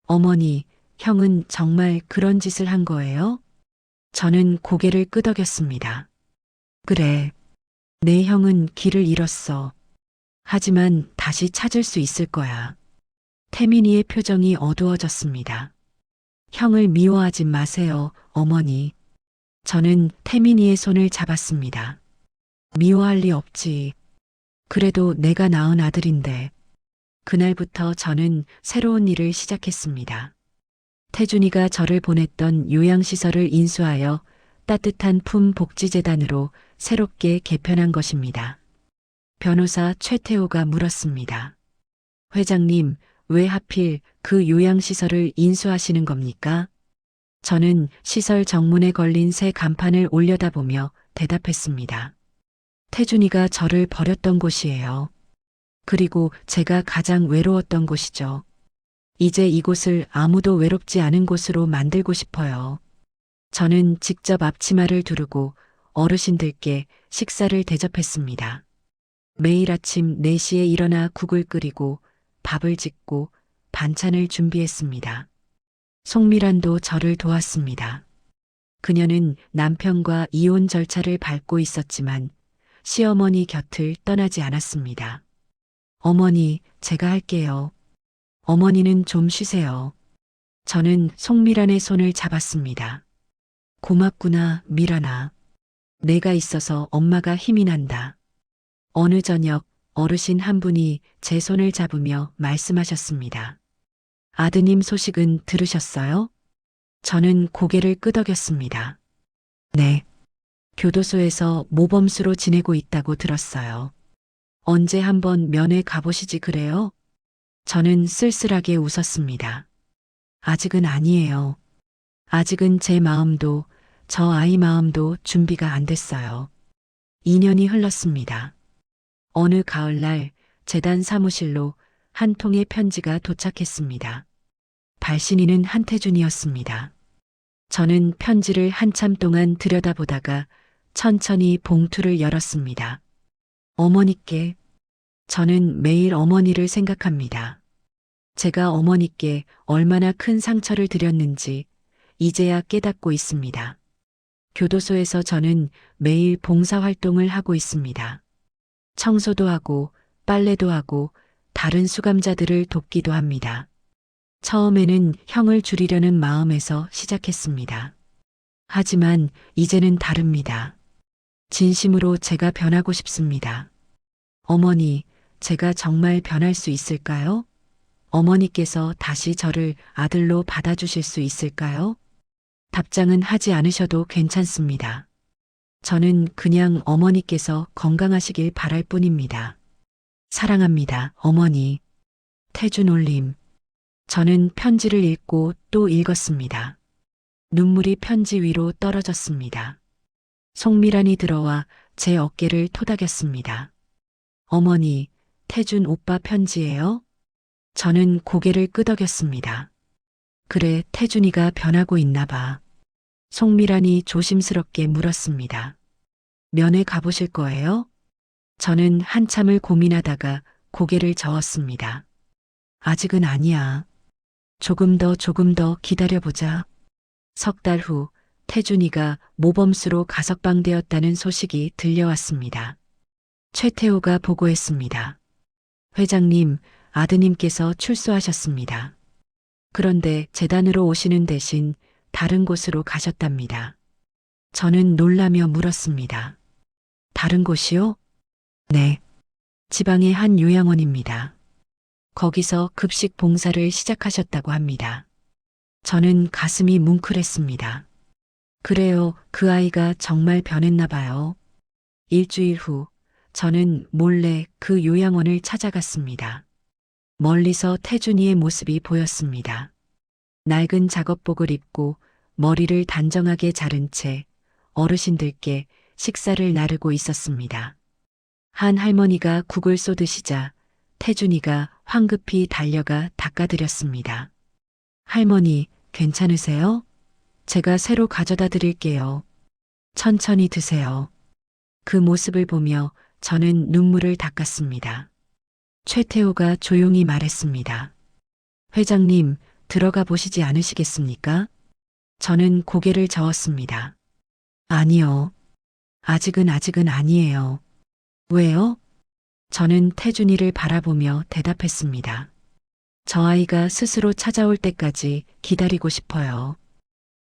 어머니, 형은 정말 그런 짓을 한 거예요? 저는 고개를 끄덕였습니다. 그래, 내 형은 길을 잃었어. 하지만 다시 찾을 수 있을 거야. 태민이의 표정이 어두워졌습니다. 형을 미워하지 마세요, 어머니. 저는 태민이의 손을 잡았습니다. 미워할 리 없지. 그래도 내가 낳은 아들인데. 그날부터 저는 새로운 일을 시작했습니다. 태준이가 저를 보냈던 요양시설을 인수하여 따뜻한 품 복지재단으로 새롭게 개편한 것입니다. 변호사 최태호가 물었습니다. 회장님, 왜 하필 그 요양시설을 인수하시는 겁니까? 저는 시설 정문에 걸린 새 간판을 올려다보며 대답했습니다. 태준이가 저를 버렸던 곳이에요. 그리고 제가 가장 외로웠던 곳이죠. 이제 이곳을 아무도 외롭지 않은 곳으로 만들고 싶어요. 저는 직접 앞치마를 두르고 어르신들께 식사를 대접했습니다. 매일 아침 4시에 일어나 국을 끓이고 밥을 짓고 반찬을 준비했습니다. 송미란도 저를 도왔습니다. 그녀는 남편과 이혼 절차를 밟고 있었지만 시어머니 곁을 떠나지 않았습니다. 어머니, 제가 할게요. 어머니는 좀 쉬세요. 저는 송미란의 손을 잡았습니다. 고맙구나, 미란아. 내가 있어서 엄마가 힘이 난다. 어느 저녁 어르신 한 분이 제 손을 잡으며 말씀하셨습니다. 아드님 소식은 들으셨어요? 저는 고개를 끄덕였습니다. 네. 교도소에서 모범수로 지내고 있다고 들었어요. 언제 한번 면회 가보시지 그래요? 저는 쓸쓸하게 웃었습니다. 아직은 아니에요. 아직은 제 마음도 저 아이 마음도 준비가 안 됐어요. 2년이 흘렀습니다. 어느 가을날 재단 사무실로 한 통의 편지가 도착했습니다. 발신인은 한태준이었습니다. 저는 편지를 한참 동안 들여다보다가 천천히 봉투를 열었습니다. 어머니께. 저는 매일 어머니를 생각합니다. 제가 어머니께 얼마나 큰 상처를 드렸는지 이제야 깨닫고 있습니다. 교도소에서 저는 매일 봉사활동을 하고 있습니다. 청소도 하고 빨래도 하고 다른 수감자들을 돕기도 합니다. 처음에는 형을 줄이려는 마음에서 시작했습니다. 하지만 이제는 다릅니다. 진심으로 제가 변하고 싶습니다. 어머니, 제가 정말 변할 수 있을까요? 어머니께서 다시 저를 아들로 받아주실 수 있을까요? 답장은 하지 않으셔도 괜찮습니다. 저는 그냥 어머니께서 건강하시길 바랄 뿐입니다. 사랑합니다, 어머니. 태준 올림. 저는 편지를 읽고 또 읽었습니다. 눈물이 편지 위로 떨어졌습니다. 송미란이 들어와 제 어깨를 토닥였습니다. 어머니, 태준 오빠 편지예요? 저는 고개를 끄덕였습니다. 그래, 태준이가 변하고 있나 봐. 송미란이 조심스럽게 물었습니다. 면회 가보실 거예요? 저는 한참을 고민하다가 고개를 저었습니다. 아직은 아니야. 조금 더 기다려보자. 석 달 후 태준이가 모범수로 가석방되었다는 소식이 들려왔습니다. 최태호가 보고했습니다. 회장님, 아드님께서 출소하셨습니다. 그런데 재단으로 오시는 대신 다른 곳으로 가셨답니다. 저는 놀라며 물었습니다. 다른 곳이요? 네. 지방의 한 요양원입니다. 거기서 급식 봉사를 시작하셨다고 합니다. 저는 가슴이 뭉클했습니다. 그래요, 그 아이가 정말 변했나 봐요. 일주일 후 저는 몰래 그 요양원을 찾아갔습니다. 멀리서 태준이의 모습이 보였습니다. 낡은 작업복을 입고 머리를 단정하게 자른 채 어르신들께 식사를 나르고 있었습니다. 한 할머니가 국을 쏟으시자 태준이가 황급히 달려가 닦아드렸습니다. 할머니, 괜찮으세요? 제가 새로 가져다 드릴게요. 천천히 드세요. 그 모습을 보며 저는 눈물을 닦았습니다. 최태호가 조용히 말했습니다. 회장님, 들어가 보시지 않으시겠습니까? 저는 고개를 저었습니다. 아니요. 아직은 아니에요. 왜요? 저는 태준이를 바라보며 대답했습니다. 저 아이가 스스로 찾아올 때까지 기다리고 싶어요.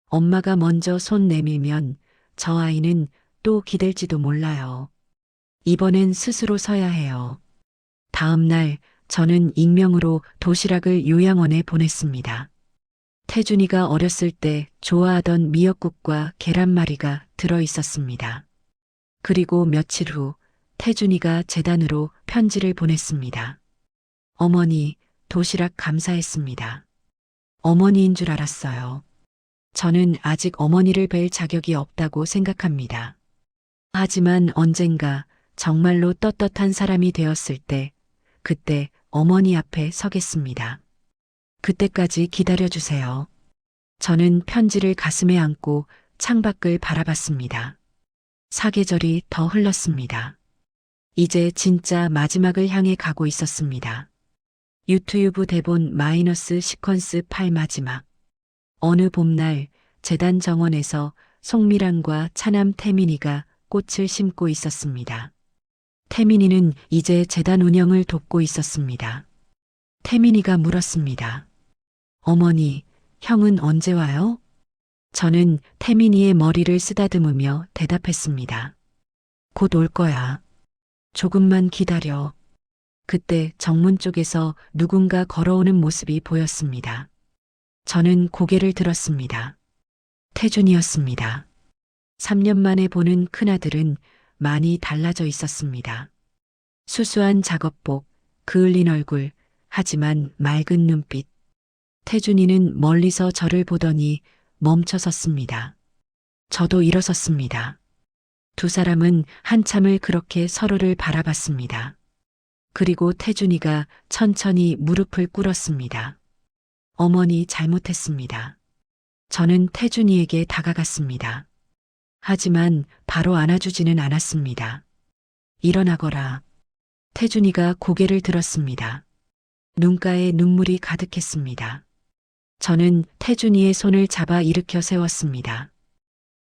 엄마가 먼저 손 내밀면 저 아이는 또 기댈지도 몰라요. 이번엔 스스로 서야 해요. 다음 날 저는 익명으로 도시락을 요양원에 보냈습니다. 태준이가 어렸을 때 좋아하던 미역국과 계란말이가 들어 있었습니다. 그리고 며칠 후 태준이가 재단으로 편지를 보냈습니다. 어머니, 도시락 감사했습니다. 어머니인 줄 알았어요. 저는 아직 어머니를 뵐 자격이 없다고 생각합니다. 하지만 언젠가 정말로 떳떳한 사람이 되었을 때, 그때 어머니 앞에 서겠습니다. 그때까지 기다려주세요. 저는 편지를 가슴에 안고 창밖을 바라봤습니다. 사계절이 더 흘렀습니다. 이제 진짜 마지막을 향해 가고 있었습니다. 유튜브 대본 마이너스 시퀀스 8 마지막. 어느 봄날 재단 정원에서 송미란과 차남 태민이가 꽃을 심고 있었습니다. 태민이는 이제 재단 운영을 돕고 있었습니다. 태민이가 물었습니다. 어머니, 형은 언제 와요? 저는 태민이의 머리를 쓰다듬으며 대답했습니다. 곧 올 거야. 조금만 기다려. 그때 정문 쪽에서 누군가 걸어오는 모습이 보였습니다. 저는 고개를 들었습니다. 태준이었습니다. 3년 만에 보는 큰아들은 많이 달라져 있었습니다. 수수한 작업복, 그을린 얼굴, 하지만 맑은 눈빛. 태준이는 멀리서 저를 보더니 멈춰 섰습니다. 저도 일어섰습니다. 두 사람은 한참을 그렇게 서로를 바라봤습니다. 그리고 태준이가 천천히 무릎을 꿇었습니다. 어머니 잘못했습니다. 저는 태준이에게 다가갔습니다. 하지만 바로 안아주지는 않았습니다. 일어나거라. 태준이가 고개를 들었습니다. 눈가에 눈물이 가득했습니다. 저는 태준이의 손을 잡아 일으켜 세웠습니다.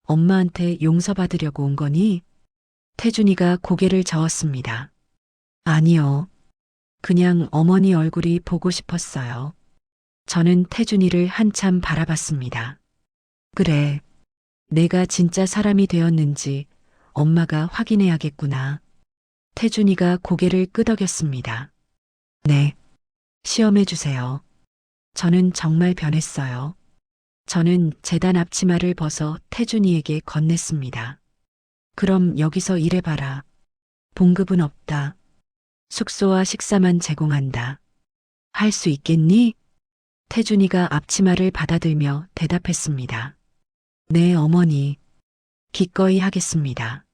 엄마한테 용서받으려고 온 거니? 태준이가 고개를 저었습니다. 아니요. 그냥 어머니 얼굴이 보고 싶었어요. 저는 태준이를 한참 바라봤습니다. 그래. 내가 진짜 사람이 되었는지 엄마가 확인해야겠구나. 태준이가 고개를 끄덕였습니다. 네. 시험해 주세요. 저는 정말 변했어요. 저는 재단 앞치마를 벗어 태준이에게 건넸습니다. 그럼 여기서 일해봐라. 봉급은 없다. 숙소와 식사만 제공한다. 할 수 있겠니? 태준이가 앞치마를 받아들며 대답했습니다. 네, 어머니. 기꺼이 하겠습니다.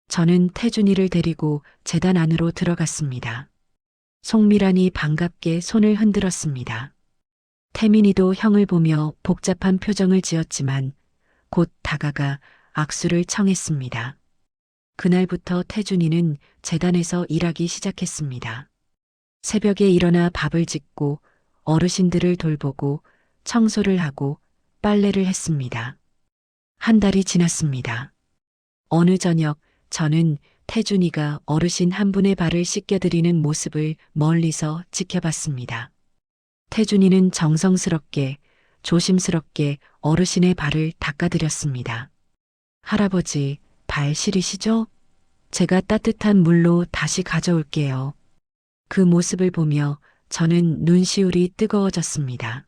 저는 태준이를 데리고 재단 안으로 들어갔습니다. 송미란이 반갑게 손을 흔들었습니다. 태민이도 형을 보며 복잡한 표정을 지었지만 곧 다가가 악수를 청했습니다. 그날부터 태준이는 재단에서 일하기 시작했습니다. 새벽에 일어나 밥을 짓고 어르신들을 돌보고 청소를 하고 빨래를 했습니다. 한 달이 지났습니다. 어느 저녁 저는 태준이가 어르신 한 분의 발을 씻겨드리는 모습을 멀리서 지켜봤습니다. 태준이는 정성스럽게 조심스럽게 어르신의 발을 닦아드렸습니다. 할아버지, 발 시리시죠? 제가 따뜻한 물로 다시 가져올게요. 그 모습을 보며 저는 눈시울이 뜨거워졌습니다.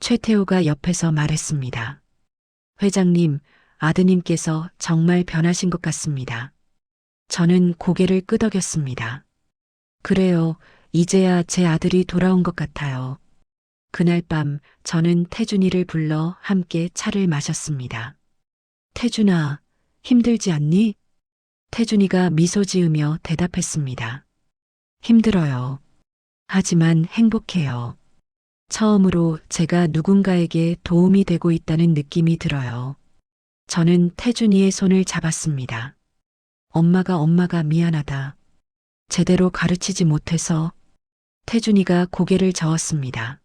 최태호가 옆에서 말했습니다. 회장님, 아드님께서 정말 변하신 것 같습니다. 저는 고개를 끄덕였습니다. 그래요, 이제야 제 아들이 돌아온 것 같아요. 그날 밤 저는 태준이를 불러 함께 차를 마셨습니다. 태준아, 힘들지 않니? 태준이가 미소 지으며 대답했습니다. 힘들어요. 하지만 행복해요. 처음으로 제가 누군가에게 도움이 되고 있다는 느낌이 들어요. 저는 태준이의 손을 잡았습니다. 엄마가 미안하다. 제대로 가르치지 못해서. 태준이가 고개를 저었습니다.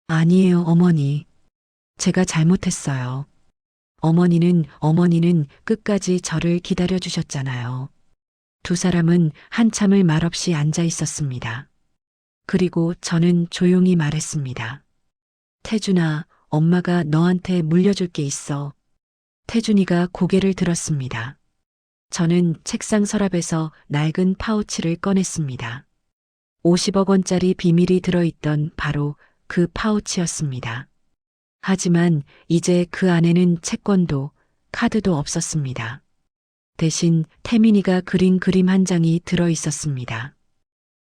아니에요, 어머니. 제가 잘못했어요. 어머니는 끝까지 저를 기다려 주셨잖아요. 두 사람은 한참을 말없이 앉아 있었습니다. 그리고 저는 조용히 말했습니다. 태준아, 엄마가 너한테 물려줄 게 있어. 태준이가 고개를 들었습니다. 저는 책상 서랍에서 낡은 파우치를 꺼냈습니다. 50억 원짜리 비밀이 들어있던 바로 그 파우치였습니다. 하지만 이제 그 안에는 채권도 카드도 없었습니다. 대신 태민이가 그린 그림 한 장이 들어 있었습니다.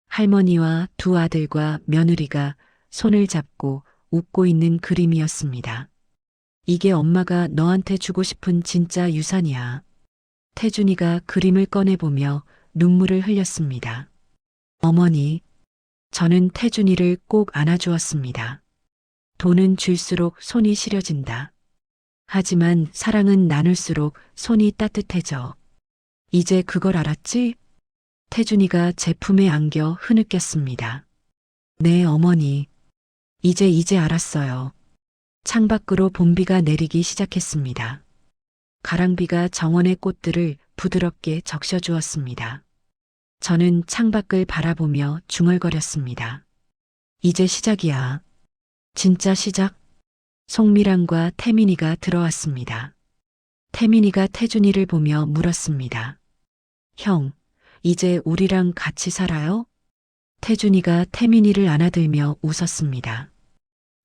할머니와 두 아들과 며느리가 손을 잡고 웃고 있는 그림이었습니다. 이게 엄마가 너한테 주고 싶은 진짜 유산이야. 태준이가 그림을 꺼내보며 눈물을 흘렸습니다. 어머니, 저는 태준이를 꼭 안아주었습니다. 돈은 줄수록 손이 시려진다. 하지만 사랑은 나눌수록 손이 따뜻해져. 이제 그걸 알았지? 태준이가 제 품에 안겨 흐느꼈습니다. 네, 어머니. 이제 알았어요. 창밖으로 봄비가 내리기 시작했습니다. 가랑비가 정원의 꽃들을 부드럽게 적셔주었습니다. 저는 창밖을 바라보며 중얼거렸습니다. 이제 시작이야. 진짜 시작? 송미랑과 태민이가 들어왔습니다. 태민이가 태준이를 보며 물었습니다. 형, 이제 우리랑 같이 살아요? 태준이가 태민이를 안아들며 웃었습니다.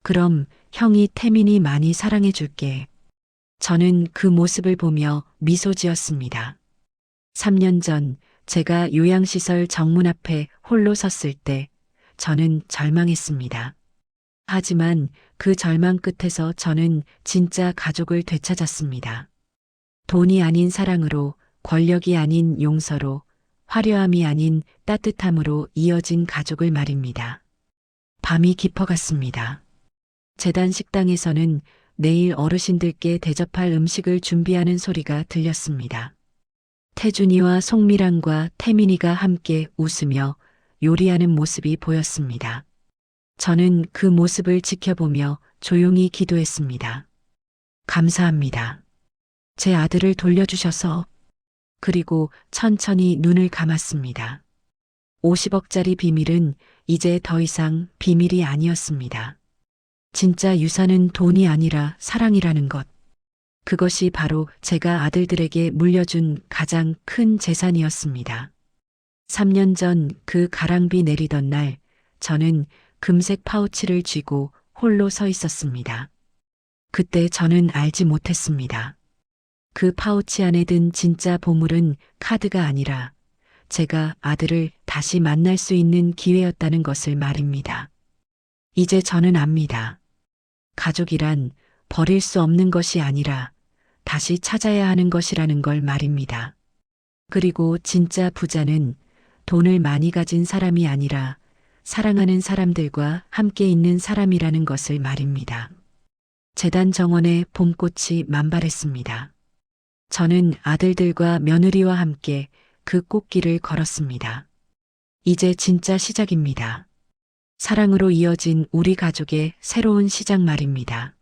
그럼 형이 태민이 많이 사랑해 줄게. 저는 그 모습을 보며 미소 지었습니다. 3년 전 제가 요양시설 정문 앞에 홀로 섰을 때 저는 절망했습니다. 하지만 그 절망 끝에서 저는 진짜 가족을 되찾았습니다. 돈이 아닌 사랑으로, 권력이 아닌 용서로, 화려함이 아닌 따뜻함으로 이어진 가족을 말입니다. 밤이 깊어갔습니다. 재단 식당에서는 내일 어르신들께 대접할 음식을 준비하는 소리가 들렸습니다. 태준이와 송미랑과 태민이가 함께 웃으며 요리하는 모습이 보였습니다. 저는 그 모습을 지켜보며 조용히 기도했습니다. 감사합니다. 제 아들을 돌려주셔서. 그리고 천천히 눈을 감았습니다. 50억짜리 비밀은 이제 더 이상 비밀이 아니었습니다. 진짜 유산은 돈이 아니라 사랑이라는 것. 그것이 바로 제가 아들들에게 물려준 가장 큰 재산이었습니다. 3년 전 그 가랑비 내리던 날, 저는 금색 파우치를 쥐고 홀로 서 있었습니다. 그때 저는 알지 못했습니다. 그 파우치 안에 든 진짜 보물은 카드가 아니라 제가 아들을 다시 만날 수 있는 기회였다는 것을 말입니다. 이제 저는 압니다. 가족이란 버릴 수 없는 것이 아니라 다시 찾아야 하는 것이라는 걸 말입니다. 그리고 진짜 부자는 돈을 많이 가진 사람이 아니라 사랑하는 사람들과 함께 있는 사람이라는 것을 말입니다. 재단 정원에 봄꽃이 만발했습니다. 저는 아들들과 며느리와 함께 그 꽃길을 걸었습니다. 이제 진짜 시작입니다. 사랑으로 이어진 우리 가족의 새로운 시작 말입니다.